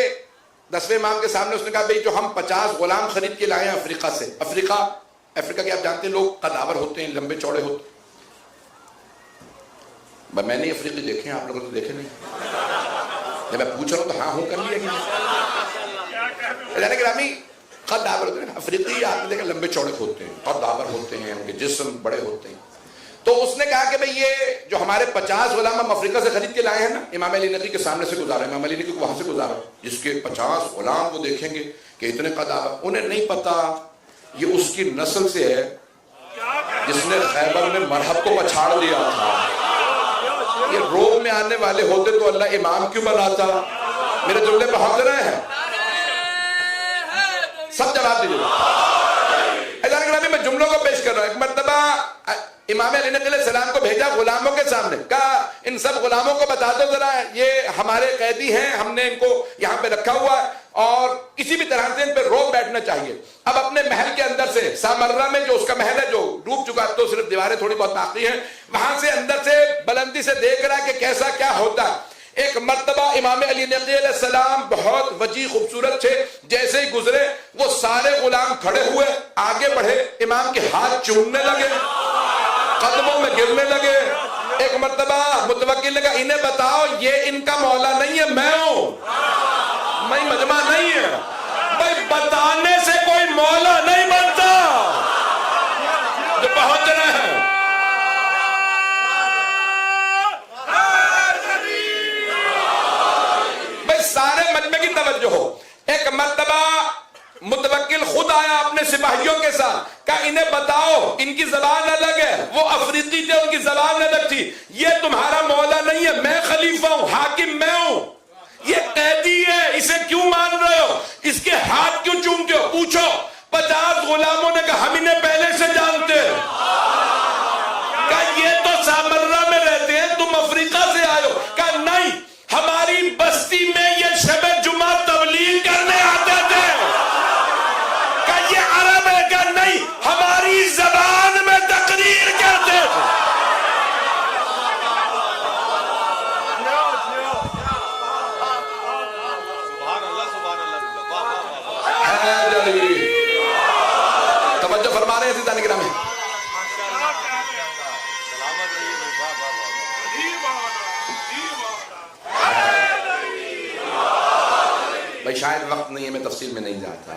10ویں امام کے سامنے اس نے کہا بھئی جو ہم 50 غلام خرید کے لائے ہیں افریقہ سے. افریقہ کے آپ جانتے ہیں لوگ قداور ہوتے ہیں, لمبے چوڑے ہوتے ہیں. میں نے افریقی دیکھے ہیں, آپ لوگوں نے دیکھے نہیں. جب میں پوچھ رہا ہوں تو ہاں ہوں کر لیا کہ گرامی قداور ہوتے ہیں. افریقی آپ نے دیکھا لمبے چوڑے ہوتے ہیں, قداور ہوتے ہیں, ان کے جسم بڑے ہوتے ہیں. تو اس نے کہا کہ بھئی یہ جو ہمارے 50 غلام ہم افریقہ سے خرید کے لائے ہیں نا, امام علی نقی کے سامنے سے گزارا. امام علی نقی کو وہاں سے گزارا, جس کے 50 غلام وہ دیکھیں گے کہ اتنے قداور. انہیں نہیں پتا یہ اس کی نسل سے ہے جس نے خیبر میں مرحب کو پچھاڑ دیا تھا. یہ روم میں آنے والے ہوتے تو اللہ امام کیوں بناتا. میرے جملے پہ حاضر ہیں, سب جواب دیجیے. میں جملوں کو پیش کر رہا ہوں. ایک مرتبہ امام علی نقی علیہ السلام کو بھیجا غلاموں کے سامنے, کہا ان سب غلاموں کو بتا دو ذرا, یہ ہمارے قیدی ہیں, ہم نے ان کو یہاں پہ رکھا ہوا ہے اور کسی بھی طرح سے ان پہ روک بیٹھنا چاہیے. اب اپنے محل کے اندر سے, سامرہ میں جو اس کا محل ہے جو ڈوب چکا, تو صرف دیواریں تھوڑی بہت باقی ہیں, وہاں سے اندر سے بلندی سے دیکھ رہا ہے کہ کیسا کیا ہوتا ہے. ایک مرتبہ امام علی نقی علیہ السلام بہت وجیح خوبصورت تھے, جیسے ہی گزرے وہ سارے غلام کھڑے ہوئے, آگے بڑھے, امام کے ہاتھ چومنے لگے, قدموں میں گرنے لگے. ایک مرتبہ متوکل نے کہا انہیں بتاؤ یہ ان کا مولا نہیں ہے, میں ہوں, میں مجمع نہیں ہے. بھائی بتانے سے کوئی مولا نہیں بنتا. جو پہنچ رہے ہیں نے سپاہیوں کے ساتھ کہا انہیں بتاؤ ان کی زبان الگ ہے، وہ افریقی تھے ان کی زبان الگ تھی، یہ تمہارا مولا نہیں ہے، میں خلیفہ ہوں، حاکم میں ہوں، یہ قیدی ہے، اسے کیوں مان رہے ہو، اس کے ہاتھ کیوں چومتے ہو؟ پوچھو۔ 50 غلاموں نے کہا ہم انہیں پہلے سے جانتے ہیں، کہا یہ تو سامرہ میں رہتے ہیں، تم افریقہ سے آئے ہو، کہا نہیں ہماری بستی میں یہ شب جمعہ تبلیغ کرنے آتے تھے، کہا یہ عرب ہے، کہا نہیں ہماری زبان میں تقریر کرتے تھے۔ توجہ فرما رہے ہیں عزیزان گرامی؟ بھائی شاید وقت نہیں ہے، میں تفصیل میں نہیں جاتا،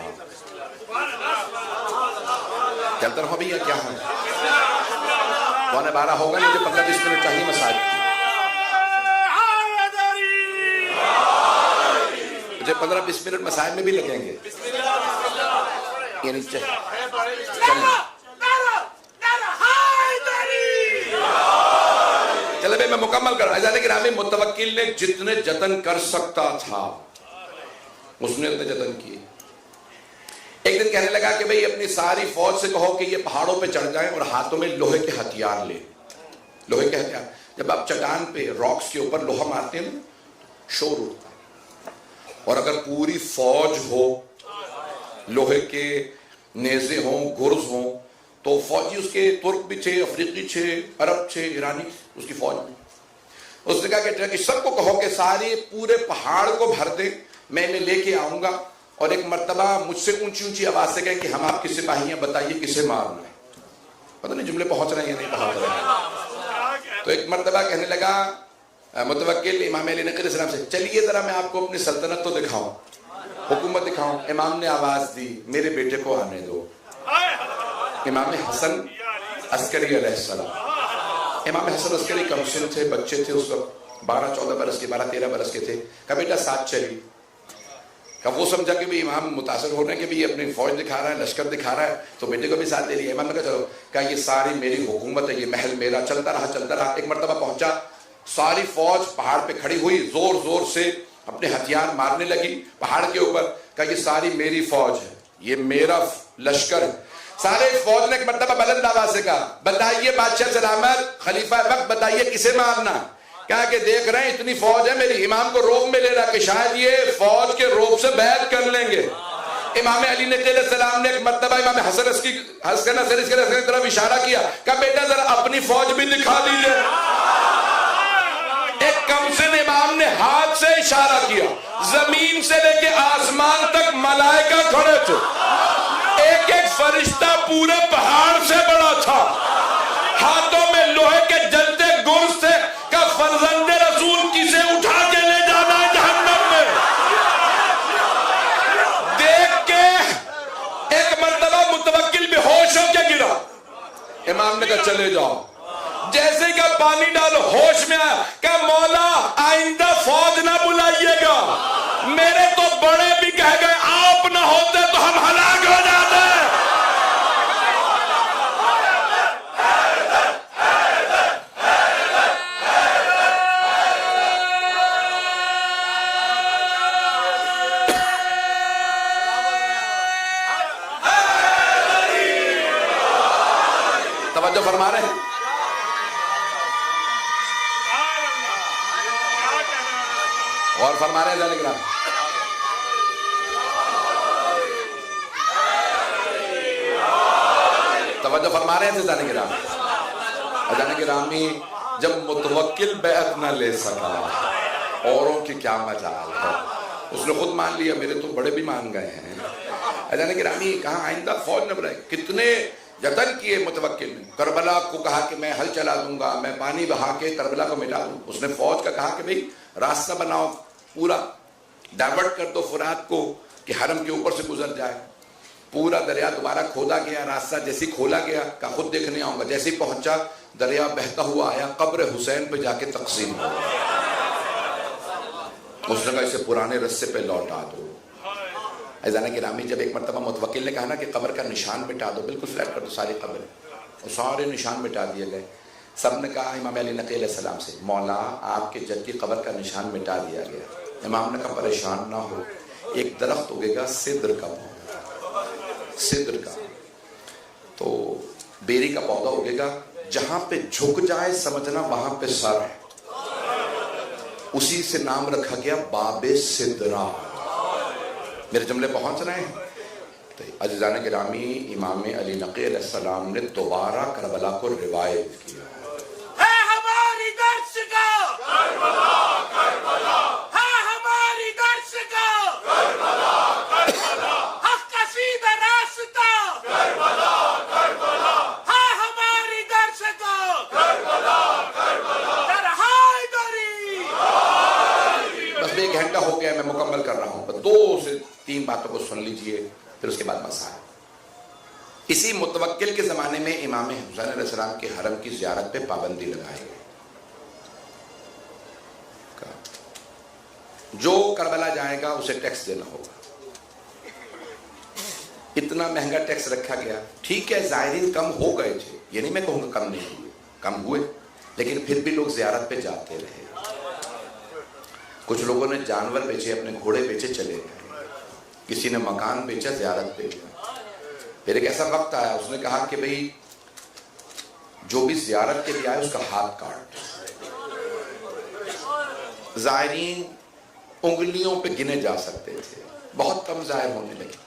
چلتا رہو بھیا کیا ہے، 12:15 ہوگا، مجھے 15-20 منٹ چاہیے مساجد کی، مجھے 15-20 منٹ مساجد میں بھی لگیں گے، یعنی چلے بھائی میں مکمل کر رہا ہوں۔ عزیزان گرامی، متوکل نے جتنے جتن کر سکتا تھا اس نے اتنے جتن کیے۔ ایک دن کہنے لگا کہ بھئی اپنی ساری فوج سے کہو کہ یہ پہاڑوں پہ چڑھ جائیں اور ہاتھوں میں لوہے کے ہتھیار لے، لوہے کے ہتھیار، جب آپ چٹان پہ راکس کے اوپر لوہا مارتے ہیں شور اٹھتا ہے، اور اگر پوری فوج ہو، لوہے کے نیزے ہوں، گرز ہوں، تو فوجی اس کے ترک بھی تھے، افریقی تھے، عرب تھے، ایرانی، اس کی فوج میں اس نے کہا کہ سب کو کہو کہ سارے پورے پہاڑ کو بھر دیں، میں انہیں لے کے آؤں گا، اور ایک مرتبہ مجھ سے اونچی اونچی آواز سے کہیں کہ ہم آپ کی سپاہی ہیں، بتائیے کسے مارنا ہے۔ پتہ نہیں جملے پہنچ رہے ہیں یا نہیں پہنچ رہے ہیں۔ تو ایک مرتبہ کہنے لگا متوکل امام علی نقی علیہ السلام سے، چلیے ذرا میں آپ کو اپنی سلطنت تو دکھاؤں، حکومت دکھاؤں۔ امام نے آواز دی، میرے بیٹے کو آنے دو۔ امام حسن عسکری علیہ السلام، امام حسن عسکری کم سن تھے، بچے تھے اس وقت، 12-14 برس کے، 12-13 برس کے تھے۔ کہا بیٹا ساتھ چلی، کہ وہ سمجھا کہ بھی امام متاثر ہو رہے ہیں کہ بھی اپنی فوج دکھا رہا ہے، لشکر دکھا رہا ہے، تو بیٹے کو بھی ساتھ لے لیا۔ امام نے کہا چلو، کہا یہ ساری میری حکومت ہے، یہ محل میرا۔ چلتا رہا، ایک مرتبہ پہنچا، ساری فوج پہاڑ پہ کھڑی ہوئی، زور زور سے اپنے ہتھیار مارنے لگی پہاڑ کے اوپر، کہا یہ ساری میری فوج ہے، یہ میرا لشکر ہے۔ سارے فوج نے ایک مرتبہ بلند آواز سے کہا، بتائیے بادشاہ سلامت، خلیفہ وقت، بتائیے کسے مارنا؟ کہا کہ دیکھ رہے ہیں اتنی فوج ہے، میری امام کو روب میں لے رہا کہ شاید یہ فوج کے روب سے بیعت کر لیں گے۔ امام علی نقی علیہ السلام نے ایک مرتبہ امام حسن عسکری کی طرف اشارہ کیا، کہا بیٹا ذرا اپنی فوج بھی دکھا دیجئے۔ ایک کمسن امام نے ہاتھ سے اشارہ کیا، زمین سے لے کے آسمان تک ملائکہ کھڑے تھے، ایک ایک فرشتہ پورے پہاڑ سے بڑا تھا، ہاتھوں میں لوہے کے جلتے گرز تھے، کہ فرزند رسول کسے اٹھا کے لے جانا ہے جہنم میں۔ دیکھ کے ایک مرتبہ متوکل بے ہوش ہو کے گرا، امام نے کہا چلے جاؤ، جیسے کہ پانی ڈالو، ہوش میں آیا، کہ مولا آئندہ فوج نہ بلائیے گا، میرے تو بڑے بھی کہہ گئے آپ نہ ہوتے تو ہم ہلاک ہو جاتے۔ توجہ فرما رہے ہیں؟ اور فرما رہے ہیں ذالک رام، توجہ فرما رہے ہیں ذالک رام۔ ذالک رامی جب متوکل بیعت نہ لے سکا، اوروں کی کیا مجال ہے، اس نے خود مان لیا، میرے تو بڑے بھی مان گئے ہیں۔ ذالک رامی کہاں آئندہ فوج نہ بلائے، کتنے جتن کیے متوکل نے، کربلا کو کہا کہ میں حل چلا دوں گا، میں پانی بہا کے کربلا کو مٹا دوں۔ اس نے فوج کا کہا کہ بھئی راستہ بناؤ، پورا ڈائیورٹ کر دو فرات کو کہ حرم کے اوپر سے گزر جائے۔ پورا دریا دوبارہ کھودا گیا، راستہ جیسے کھولا گیا، کہا خود دیکھنے آؤں گا۔ جیسے پہنچا، دریا بہتا ہوا آیا، قبر حسین پہ جا کے تقسیم ہو گیا۔ اس نے کہا اسے پرانے رستے پہ لوٹا دو۔ عزیزان گرامی جب ایک مرتبہ متوکل نے کہا نا کہ قبر کا نشان مٹا دو، بالکل فلیٹ کر دو ساری قبر، اور سارے نشان مٹا دیے گئے. سب نے کہا امام علی نقی علیہ السلام سے مولا آپ کے جد کی قبر کا نشان مٹا دیا گیا. امام نے کہا پریشان نہ ہو، ایک درخت اگے گا سدر کا پودا، سدر کا، تو بیری کا پودا اگے گا، جہاں پہ جھک جائے سمجھنا وہاں پہ سر ہے، اسی سے نام رکھا گیا باب سدرا. میرے جملے پہنچ رہے ہیں؟ عزیزان گرامی امام علی نقی علیہ السلام نے دوبارہ کربلا کو روایت کیا. ہے ہماری درس کا کربلا کربلا، ہے ہماری درس کا کربلا کربلا، حق کا سیدھا راستہ کربلا کربلا، ہے ہماری درس کا کربلا کربلا، در حیدری. بس 1 گھنٹہ ہو گیا، میں مکمل کر رہا ہوں، بس 2 سے 3 باتوں کو سن لیجئے، پھر اس کے بعد مسائل. اسی متوکل کے زمانے میں امام حسین علیہ السلام کے حرم کی زیارت پہ پابندی لگائی گئی. جو کربلا جائے گا اسے ٹیکس دینا ہوگا. اتنا مہنگا ٹیکس رکھا گیا. ٹھیک ہے زائرین کم ہو گئے تھے، یہ نہیں میں کہوں گا کم نہیں ہوئے، کم ہوئے، لیکن پھر بھی لوگ زیارت پہ جاتے رہے. کچھ لوگوں نے جانور بیچے، اپنے گھوڑے بیچے، چلے گئے. کسی نے مکان بیچا، زیارت پہ گیا. پھر ایک ایسا وقت آیا، اس نے کہا کہ بھئی جو بھی زیارت کے لیے آئے اس کا ہاتھ کاٹ. زائرین انگلیوں پہ گنے جا سکتے تھے، بہت کم ظاہر ہونے لگے.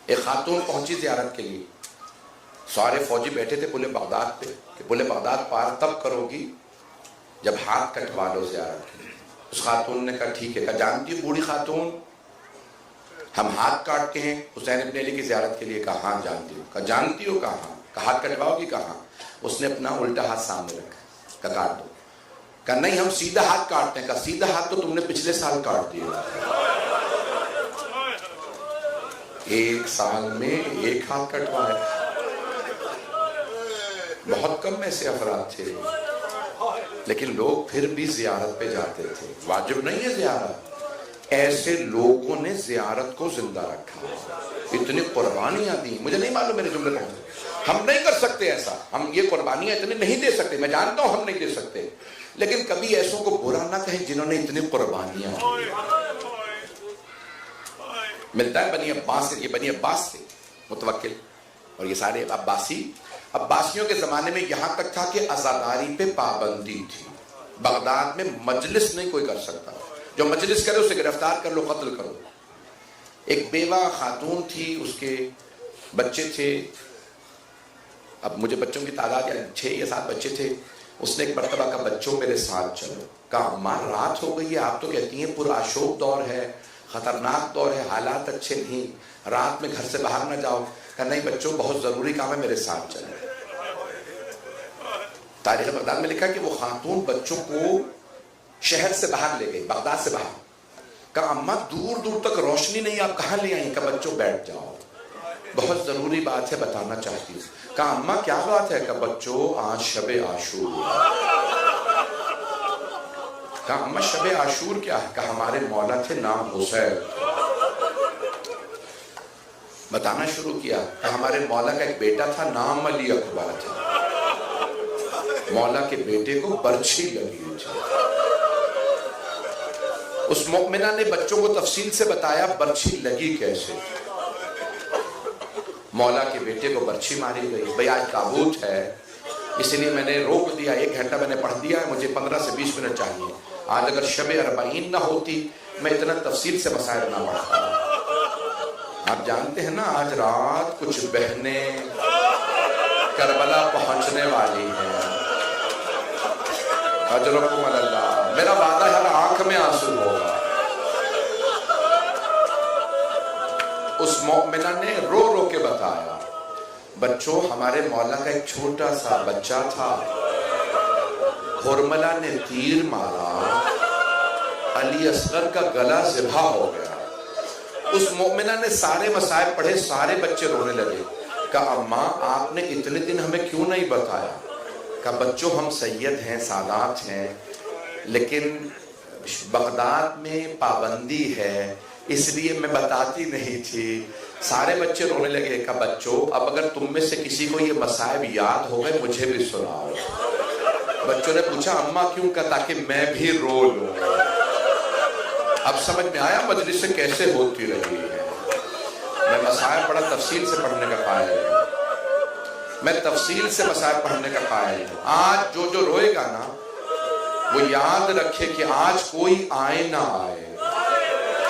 ایک خاتون پہنچی زیارت کے لیے، سارے فوجی بیٹھے تھے پل بغداد پہ کہ پل بغداد پار تب کرو گی جب ہاتھ کٹوا لو زیارت کے لیے. اس خاتون نے کہا ٹھیک ہے. کہا جانتی ہو بوڑھی خاتون ہم ہاتھ کاٹتے ہیں حسین ابن علی کی زیارت کے لیے؟ کہا ہاں جانتی ہوں. کہا جانتی ہو کہاں؟ کہا ہاتھ کٹواؤ گی کہاں؟ اس نے اپنا الٹا ہاتھ سامنے رکھا. کہا کاٹ دو. کہا نہیں ہم سیدھا ہاتھ کاٹتے ہیں. کہا سیدھا ہاتھ تو تم نے پچھلے سال کاٹ دیا. 1 سال میں 1 ہاتھ کٹوایا. بہت کم ایسے افراد تھے، لیکن لوگ پھر بھی زیارت پہ جاتے تھے. واجب نہیں ہے زیارت، ایسے لوگوں نے زیارت کو زندہ رکھا، اتنی قربانیاں دی. مجھے نہیں معلوم میرے جملے پہنچے، ہم نہیں کر سکتے ایسا، ہم یہ قربانیاں اتنی نہیں دے سکتے. میں جانتا ہوں ہم نہیں دے سکتے، لیکن کبھی ایسوں کو برا نہ کہیں جنہوں نے اتنی قربانیاں دی. ملتا ہے بنی عباس سے، یہ بنی عباس سے متوکل اور یہ سارے عباسیوں کے زمانے میں یہاں تک تھا کہ عزاداری پہ پابندی تھی. بغداد میں مجلس نہیں کوئی کر سکتا، جو مجلس کرے اسے گرفتار کر لو، قتل کرو. ایک بیوہ خاتون تھی، اس کے بچے تھے. اب مجھے بچوں کی تعداد 6 یا 7 بچے تھے. اس نے ایک مرتبہ کہا بچوں میرے ساتھ چلو. کہا اماں رات ہو گئی ہے، آپ تو کہتی ہیں پرآشوب دور ہے، خطرناک دور ہے، حالات اچھے نہیں، رات میں گھر سے باہر نہ جاؤ. کہا نہیں بچوں بہت ضروری کام ہے، میرے ساتھ چلو. تاریخ بغداد میں لکھا کہ وہ خاتون بچوں کو شہر سے باہر لے گئی، بغداد سے باہر. کہا اماں دور دور تک روشنی نہیں، آپ کہاں لے آئیں؟ کہا بچوں بیٹھ جاؤ، بہت ضروری بات ہے بتانا چاہتی ہوں. کہا اماں کیا بات ہے؟ کہا بچوں آج شب عاشور. کہا اماں شب عاشور کیا ہے؟ کہا ہمارے مولا تھے نام حسین. بتانا شروع کیا. کہا ہمارے مولا کا ایک بیٹا تھا نام علی اکبر تھا، مولا کے بیٹے کو برچھی لگی تھی. اس مومنہ نے بچوں کو تفصیل سے بتایا برچھی لگی کیسے. مولا کے بیٹے کو برچھی ماری گئی. بھئی آج تابوت ہے اس لیے میں نے روک دیا، 1 گھنٹہ میں نے پڑھ دیا ہے، مجھے 15 سے 20 منٹ چاہیے. آج اگر شب 40 نہ ہوتی میں اتنا تفصیل سے مسائل نہ پڑھتا. آپ جانتے ہیں نا آج رات کچھ بہنیں کربلا پہنچنے والی ہیں. اجرکم اللہ، میرا وعدہ ہر آنکھ میں آنسو ہوگا. اس مومنہ نے رو رو کے بتایا بچوں ہمارے مولا کا ایک چھوٹا سا بچہ تھا، حرملہ نے تیر مارا، علی اصغر کا گلا ذبح ہو گیا. اس مومنہ نے سارے مسائل پڑھے، سارے بچے رونے لگے. کہا اماں آپ نے اتنے دن ہمیں کیوں نہیں بتایا؟ کہا بچوں ہم سید ہیں، سادات ہیں، لیکن بغداد میں پابندی ہے اس لیے میں بتاتی نہیں تھی. سارے بچے رونے لگے. کہا بچوں اب اگر تم میں سے کسی کو یہ مصائب یاد ہو گئے مجھے بھی سناؤ. بچوں نے پوچھا اماں کیوں؟ کہا تاکہ میں بھی رو لوں. اب سمجھ میں آیا مجلس سے کیسے ہوتی رہی ہے. میں مسائل بڑا تفصیل سے پڑھنے کا قائل ہوں. میں تفصیل سے مسائل پڑھنے کا قائل ہوں. آج جو روئے گا نا وہ یاد رکھے کہ آج کوئی آئے نہ آئے,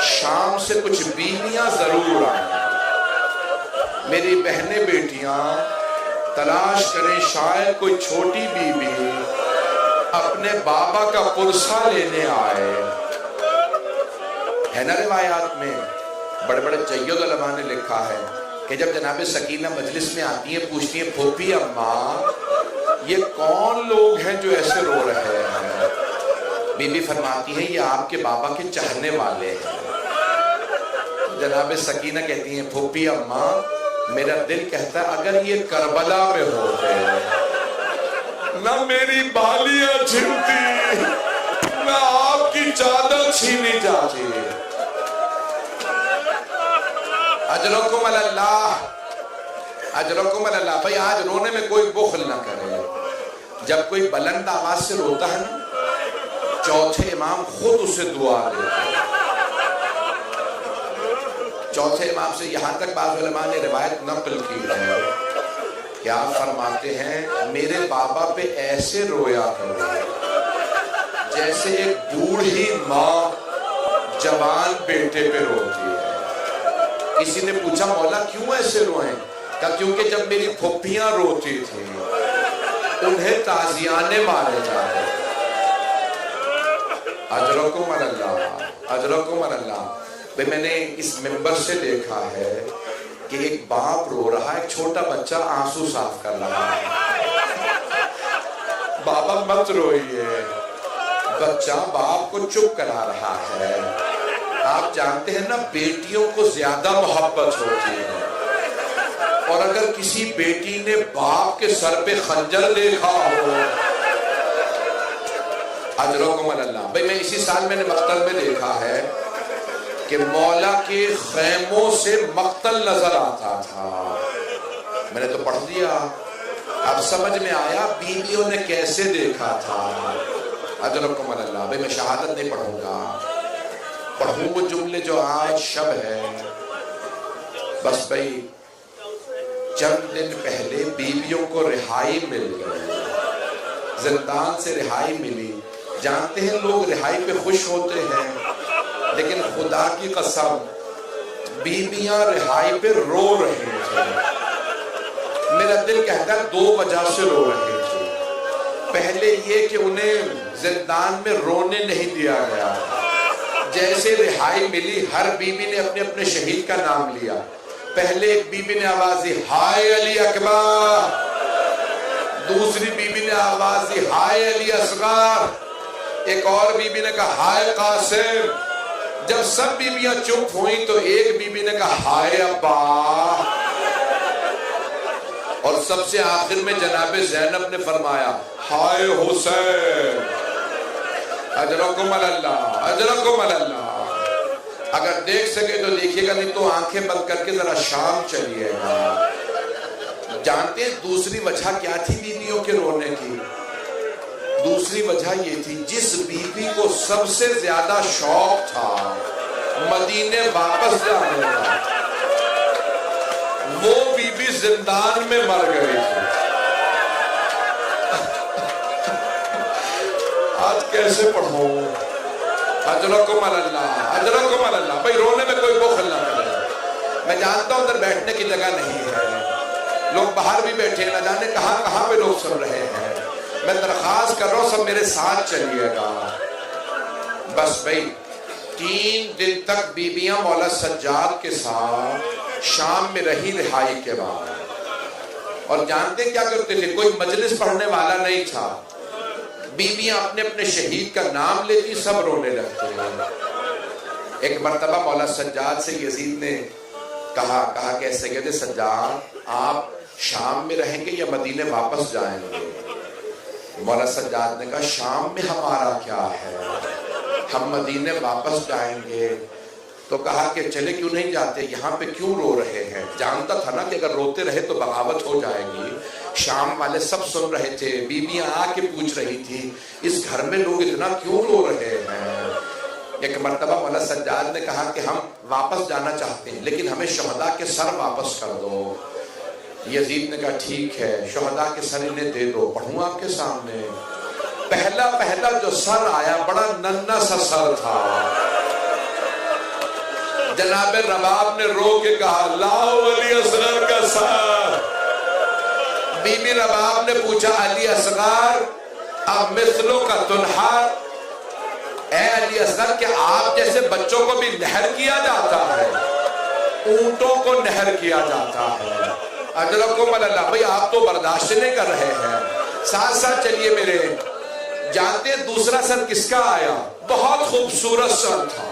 شام سے کچھ بیویاں ضرور آئیں. میری بہنیں بیٹیاں تلاش کریں شاید کوئی چھوٹی بیوی اپنے بابا کا پرسہ لینے آئے. ہے نا روایات میں بڑے بڑے جید علماء نے لکھا ہے کہ جب جناب سکینہ مجلس میں آتی ہیں پوچھتی ہیں پھوپھی اماں یہ کون لوگ ہیں جو ایسے رو رہے ہیں؟ بی بی فرماتی ہیں یہ آپ کے بابا کے چاہنے والے ہیں. جناب سکینہ کہتی ہیں پھوپھی اماں میرا دل کہتا ہے اگر یہ کربلا میں ہوتے نہ میری بالیاں چھنتی نہ آپ کی چادر چھینی جاتی. اجرکم اللہ اجرکم اللہ. بھائی آج رونے میں کوئی بخل نہ کرے. جب کوئی بلند آواز سے روتا ہے نا چوتھے امام خود اسے دعا دیتے ہیں. چوتھے امام سے یہاں تک بعض علماء نے روایت نقل کی ہے کہ آپ فرماتے ہیں میرے بابا پہ ایسے رویا کرو جیسے ایک بوڑھی ماں جوان بیٹے پہ روتی ہے. کسی نے پوچھا مولا کیوں ایسے روئیں؟ کہا کیونکہ جب میری پھوپھیاں روتی تھی انہیں تازیانے مارے جاتے. اجرکم اللہ اجرکم اللہ. بھئی میں نے اس منبر سے دیکھا ہے کہ ایک باپ رو رہا ہے, ایک چھوٹا بچہ آنسو صاف کر رہا ہے. بابا مت روئیے. بچہ باپ کو چپ کرا رہا ہے. آپ جانتے ہیں نا بیٹیوں کو زیادہ محبت ہوتی ہے, اور اگر کسی بیٹی نے باپ کے سر پہ خنجر دیکھا ہو اجرکم اللہ. بھئی میں اسی سال میں نے مقتل میں دیکھا ہے کہ مولا کے خیموں سے مقتل نظر آتا تھا. میں نے تو پڑھ دیا, اب سمجھ میں آیا بیویوں نے کیسے دیکھا تھا. اجرکم اللہ. بھئی میں شہادت نہیں پڑھوں گا, پڑھوں وہ جملے جو آج شب ہے. بس بھئی چند دن پہلے بیویوں کو رہائی مل گئی, زندان سے رہائی ملی. جانتے ہیں لوگ رہائی پہ خوش ہوتے ہیں لیکن خدا کی قسم بیویاں رہائی پہ رو رہی تھیں. میرا دل کہتا ہے دو وجہ سے رو رہی تھی. پہلے یہ کہ انہیں زندان میں رونے نہیں دیا گیا. جیسے رہائی ملی ہر بیوی نے اپنے اپنے شہید کا نام لیا. پہلے ایک بیوی نے آواز دی ہائے علی اکبر, دوسری بیوی نے آواز دی ہائے علی اصغر, ایک اور بیوی نے کہا ہائے قاسم. جب سب بیویاں چپ ہوئیں تو ایک بیوی نے کہا ہائے ابا, اور سب سے آخر میں جناب زینب نے فرمایا ہائے حسین. اجرکم اللہ اجرکم اللہ. اگر دیکھ سکے تو دیکھیے گا, نہیں تو آنکھیں بند کر کے ذرا شام چلیے گا. جانتے ہیں دوسری وجہ کیا تھی بیویوں کے رونے کی؟ دوسری وجہ یہ تھی جس بیوی کو سب سے زیادہ شوق تھا مدینے واپس جانے کا وہ بیوی زندان میں مر گئی تھی. آج کیسے پڑھوں؟ اجرکم اللہ اجرکم اللہ. بھئی رونے میں کوئی بخل نہ کرے. میں جانتا ہوں ادھر بیٹھنے کی جگہ نہیں ہے, لوگ باہر بھی بیٹھے نہ جانے کہاں کہاں پہ لوگ سن رہے ہیں. میں درخواست کر رہا ہوں سب میرے ساتھ چلیے گا. بس بھئی 3 دن تک بیویاں مولا سجاد کے ساتھ شام میں رہی رہائی کے بعد. اور جانتے کیا کرتے تھے؟ کوئی مجلس پڑھنے والا نہیں تھا. بیویاں اپنے اپنے شہید کا نام لیتی, سب رونے لگتے ہیں. ایک مرتبہ مولا سجاد سے یزید نے کہا کہ سید سجاد آپ شام میں رہیں گے یا مدینے واپس جائیں گے؟ مولا سجاد نے کہا شام میں ہمارا کیا ہے, ہم مدینے واپس جائیں گے. تو کہا کہ چلے کیوں نہیں جاتے, یہاں پہ کیوں رو رہے ہیں؟ جانتا تھا نا کہ اگر روتے رہے تو بغاوت ہو جائے گی. شام والے سب سن رہے تھے, بیویاں آ کے پوچھ رہی تھی اس گھر میں لوگ اتنا کیوں رو رہے ہیں. ایک مرتبہ مولا سجاد نے کہا کہ ہم واپس جانا چاہتے ہیں لیکن ہمیں شہداء کے سر واپس کر دو. یزید نے کہا ٹھیک ہے, شہداء کے سر انہیں دے دو. پڑھوں آپ کے سامنے. پہلا جو سر آیا بڑا ننھا سا سر تھا. جناب رباب نے رو کے کہا لاؤ علی اصغر کا سر. بی بی رباب نے پوچھا علی اصغر اب مثلوں کا تنہر, اے علی اصغر کہ آپ جیسے بچوں کو بھی نہر کیا جاتا ہے, اونٹوں کو نہر کیا جاتا ہے. اجرکم اللہ. بھئی آپ تو برداشت نہیں کر رہے ہیں. ساتھ ساتھ چلیے میرے. جانتے ہیں دوسرا سر کس کا آیا؟ بہت خوبصورت سر تھا.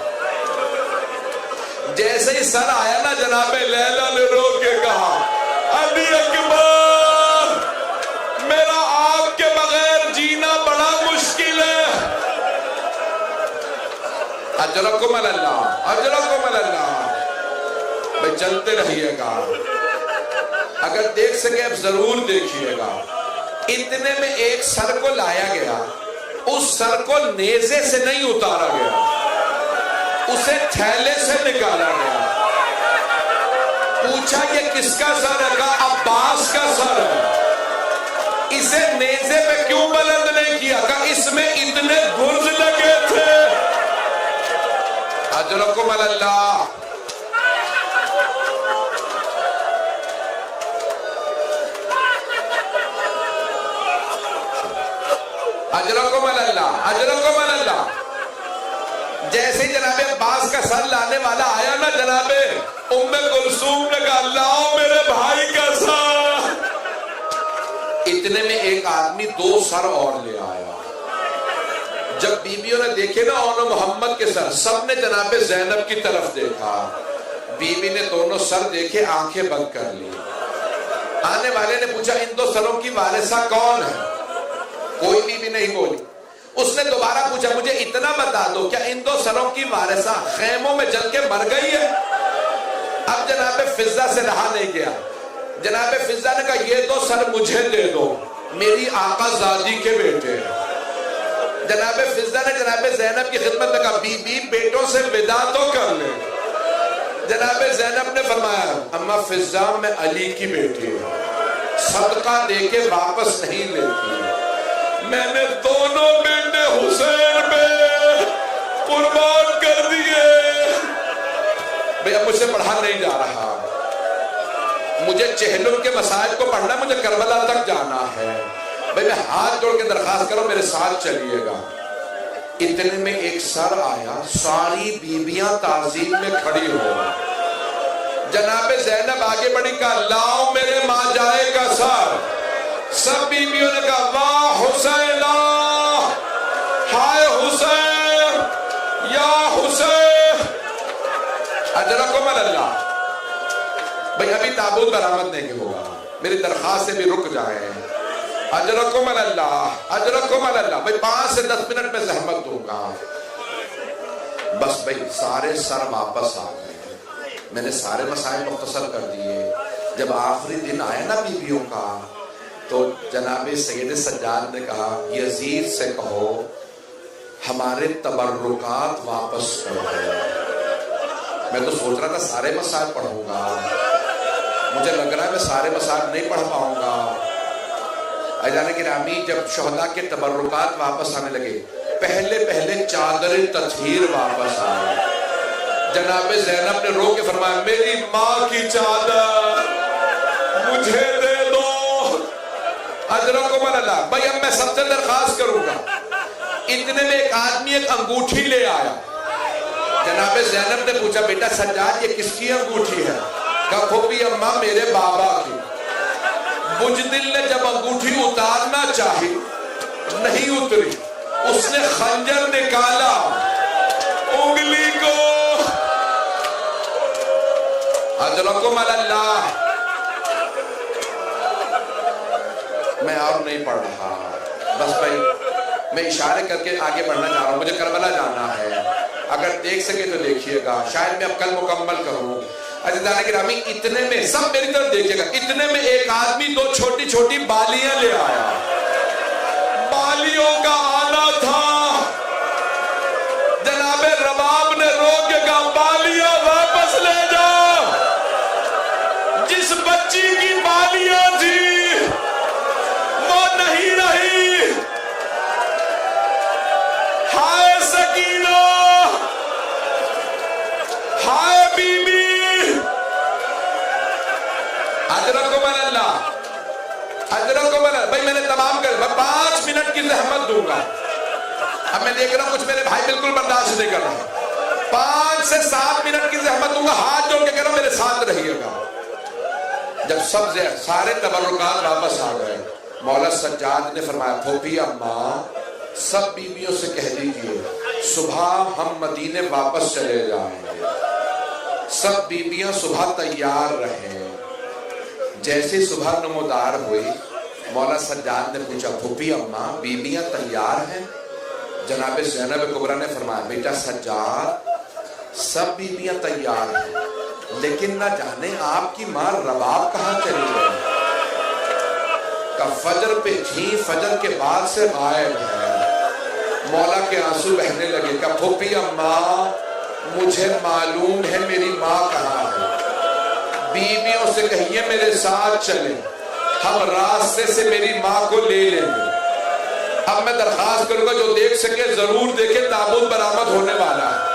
جیسے ہی سر آیا نا جناب لیلا نے رو کے کہا علی اکبر میرا آپ کے بغیر جینا بڑا مشکل ہے. اجرکم اللہ, اجرکم اللہ. بھئی چلتے رہیے گا, اگر دیکھ سکے اب ضرور دیکھیے گا. اتنے میں ایک سر کو لایا گیا, اس سر کو نیزے سے نہیں اتارا گیا, اسے تھیلے سے نکالا گیا. پوچھا یہ کس کا سر ہے؟ کہا عباس کا سر ہے. اسے نیزے پہ کیوں بلند نہیں کیا؟ کہا اس میں اتنے گرز لگے تھے. اجرکم اللہ. اجرکم اللہ, اجرکم اللہ. جیسے جناب عباس کا سر لانے والا آیا نا جناب ام کلثوم نے کہا لاؤ میرے بھائی کا سر. اتنے میں ایک آدمی دو سر اور لے آیا. جب بیویوں نے دیکھے نا اون محمد کے سر, سب نے جناب زینب کی طرف دیکھا. بیوی نے دونوں سر دیکھے, آنکھیں بند کر لی. آنے والے نے پوچھا ان دو سروں کی وارثہ کون ہے؟ کوئی بیوی نہیں بولی. اس نے دوبارہ پوچھا مجھے اتنا بتا دو کیا ان دو سروں کی وارثہ خیموں میں جل کے مر گئی ہے؟ اب جناب فضہ سے رہا نہیں گیا. جناب فضہ نے کہا یہ دو سر مجھے دے دو, میری آقا زادی کے بیٹے. جناب فضہ نے جناب زینب کی خدمت میں کہا بی بی بیٹوں سے ودا تو کر لے. جناب زینب نے فرمایا اما فضہ میں علی کی بیٹی ہوں, صدقہ دے کے واپس نہیں لیتی. میں نے دونوں بیٹے حسین پہ قربان کر دیے. بھئی اب مجھ سے پڑھا نہیں جا رہا, مجھے چہلم کے مسائل کو پڑھنا, مجھے کربلا تک جانا ہے. بھئی میں ہاتھ جوڑ کے درخواست کروں میرے ساتھ چلیے گا. اتنے میں ایک سر آیا, ساری بیویاں تعظیم میں کھڑی ہو. جناب زینب آگے بڑھی, کہا لاؤ میرے ماں جائے کا سر. سب بیویوں نے کہا واہ حسین, ہائے حسین, یا حسین. اجرکم اللہ. بھئی ابھی تابوت برآمد نہیں ہوگا, میری درخواست سے بھی رک جائیں. اجرکم اللہ, اجرکم اللہ. بھئی 5 سے 10 منٹ میں زحمت دوں گا. بس بھئی سارے سر واپس آ گئے. میں نے سارے مسائل مختصر کر دیے. جب آخری دن آیا نا بیویوں کا تو جناب سید سجاد نے کہا یزید سے کہو ہمارے تبرکات واپس کرو. میں تو سوچ رہا تھا سارے مسائل پڑھوں گا, مجھے لگ رہا ہے میں سارے مسائل نہیں پڑھ پاؤں گا. اجان گرامی جب شہداء کے تبرکات واپس آنے لگے, پہلے چادر تطہیر واپس آئے. جناب زینب نے رو کے فرمایا میری ماں کی چادر مجھے دے دو. اجرکم اللہ. بھائی اب میں سب سے درخواست کروں گا. اتنے میں ایک آدمی ایک انگوٹھی لے آیا. جناب زینب نے پوچھا بیٹا سجاد یہ کس کی انگوٹھی ہے؟ کہا پھوپھی اماں میرے بابا کی. بجدل نے جب انگوٹھی اتارنا چاہی نہیں اتری, اس نے خنجر نکالا انگلی کو. اجرکم اللہ. میں اور نہیں پڑھ رہا, بس بھائی میں اشارے کر کے آگے بڑھنا چاہ رہا ہوں, مجھے کربلا جانا ہے. اگر دیکھ سکے تو دیکھیے گا، شاید میں اب کل مکمل کروں۔ عزیزان گرامی اتنے میں سب میری طرف دیکھیے گا، اتنے میں ایک آدمی دو چھوٹی چھوٹی بالیاں لے آیا، بالیوں کا آنا تھا، جناب رباب نے روک کے کہا بالیاں واپس لے جاؤ، جس بچی کی بالیاں تھی وہ نہیں رہی، ہائے سکینہ، ہائے بی بی، اجرکم اللہ، اجرکم اللہ۔ بھائی میں نے تمام کر، میں 5 منٹ کی زحمت دوں گا، اب میں دیکھ رہا ہوں کچھ میرے بھائی بالکل برداشت نہیں کر رہے، 5 سے 7 منٹ کی زحمت دوں گا، ہاتھ جوڑ کے کہہ رہا ہوں میرے ساتھ رہیے گا۔ جب سب سارے تبرکات واپس آ گئے، مولا سجاد نے فرمایا پھوپھی اماں سب بیویوں سے کہہ دیجئے صبح ہم مدینے واپس چلے جائیں گے، سب بیویاں صبح تیار رہیں۔ جیسے صبح نمودار ہوئی، مولا سجاد نے پوچھا پھوپھی اماں بیویاں تیار ہیں؟ جناب زینب کبریٰ نے فرمایا بیٹا سجاد سب بیویاں تیار ہیں، لیکن نہ جانے آپ کی ماں رباب کہاں چلی گئی، کہ فجر پہ تھی، فجر کے بعد سے غائب ہے۔ مولا کے آنسو بہنے لگے، کہ پھوپھی اماں مجھے معلوم ہے میری ماں کہاں ہے، بیویوں سے کہیے میرے ساتھ چلیں، ہم راستے سے میری ماں کو لے لیں گے۔ اب میں درخواست کروں گا جو دیکھ سکے ضرور دیکھے، تابوت برآمد ہونے والا ہے۔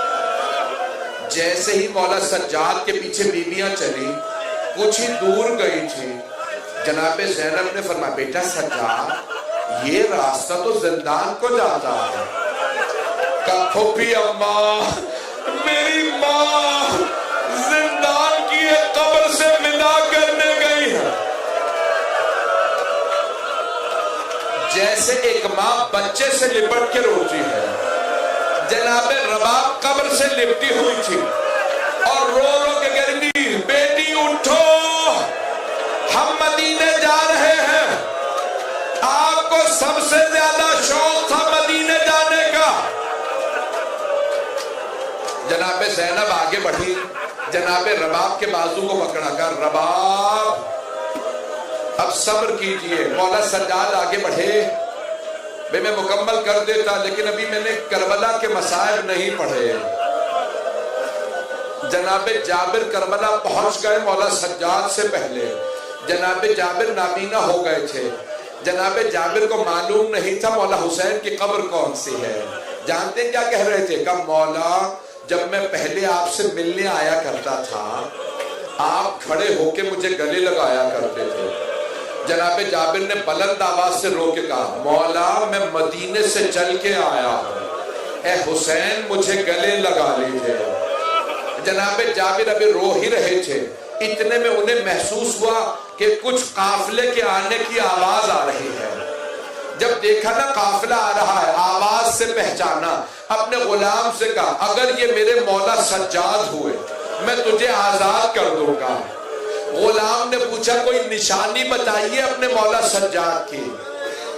جیسے ہی مولا سجاد کے پیچھے بیویاں چلی، کچھ ہی دور گئی تھی، جناب زینب نے فرمایا بیٹا سجاد یہ راستہ تو زندان کو جاتا ہے، کہ پھوپھی اماں میری ماں زندان کی ایک قبر سے ملا کرنے گئی ہے۔ جیسے ایک ماں بچے سے لپٹ کے روتی ہے، جناب رباب قبر سے لپٹی ہوئی تھی اور رو رو کے کہہ رہی تھی بیٹی اٹھو ہم مدینے جا رہے ہیں۔ آپ کو سب سے زیادہ شوق تھا مدینے جانے کا۔ جناب زینب آگے بڑھی، جناب رباب کے بازو کو پکڑا کر رباب اب صبر کیجئے۔ مولا سجاد آگے بڑھے، میں مکمل کر دیتا لیکن ابھی میں نے کربلا کے مصائب نہیں پڑھے۔ جناب جابر کربلا پہنچ گئے مولا سجاد سے پہلے، جناب جابر نابینا ہو گئے تھے، جناب جابر کو معلوم نہیں تھا مولا حسین کی قبر کون سی ہے۔ جانتے کیا کہہ رہے تھے؟ کہ مولا جب میں پہلے آپ سے ملنے آیا کرتا تھا آپ کھڑے ہو کے مجھے گلے لگایا کرتے تھے۔ جناب جابر نے بلند آواز سے رو کے کہا مولا میں مدینے سے چل کے آیا ہوں، اے حسین مجھے گلے لگا لیجئے۔ جناب جابر ابھی رو ہی رہے تھے، اتنے میں انہیں محسوس ہوا کہ کچھ قافلے کے آنے کی آواز آ رہی ہے۔ جب دیکھا نا قافلہ آ رہا ہے، آواز سے پہچانا، اپنے غلام سے کہا اگر یہ میرے مولا سجاد ہوئے میں تجھے آزاد کر دوں گا۔ غلام نے پوچھا کوئی نشانی بتائیے اپنے مولا سجاد کی۔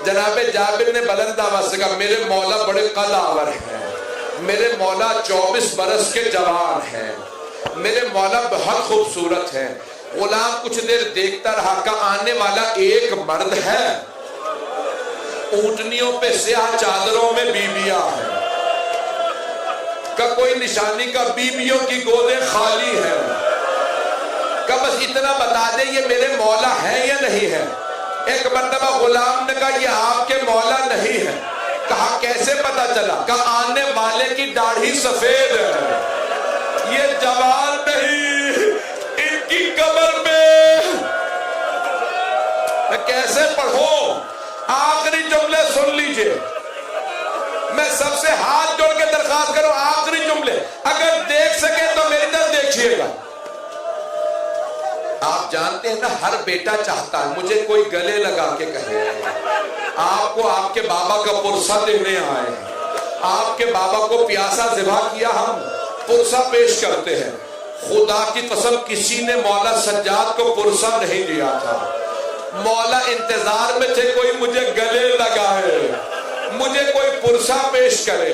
جناب جابر نے بلند آواز سے کہا میرے مولا بڑے قد آور ہیں، میرے مولا 24 برس کے جوان ہیں، میرے مولا بہت خوبصورت ہیں۔ غلام کچھ دیر دیکھتا رہا کہ آنے والا ایک مرد ہے، اونٹنیوں پہ سیاہ چادروں میں بیویاں ہیں، کہ کوئی نشانی کا بیویوں کی گودیں خالی ہیں، کہ بس اتنا بتا دے یہ میرے مولا ہیں یا نہیں ہے۔ ایک مرتبہ غلام نے کہا یہ آپ کے مولا نہیں ہے۔ کہا کیسے پتا چلا؟ کہ آنے والے کی داڑھی سفید ہے، یہ جوان نہیں، ان کی قبر میں میں کیسے پڑھوں؟ آخری جملے سن لیجئے، میں سب سے ہاتھ جوڑ کے درخواست کروں آخری جملے اگر دیکھ سکے تو میری طرف دیکھیے گا۔ آپ جانتے ہیں نا ہر بیٹا چاہتا ہے مجھے کوئی گلے لگا کے کہے آپ کو آپ کے بابا کا پرسہ دینے آئے ہیں، آپ کے بابا کو پیاسا ذبح کیا، ہم پرسہ پیش کرتے ہیں۔ خدا کی قسم کسی نے مولا سجاد کو پرسہ نہیں دیا تھا، مولا انتظار میں تھے کوئی مجھے گلے لگائے، مجھے کوئی پرسہ پیش کرے۔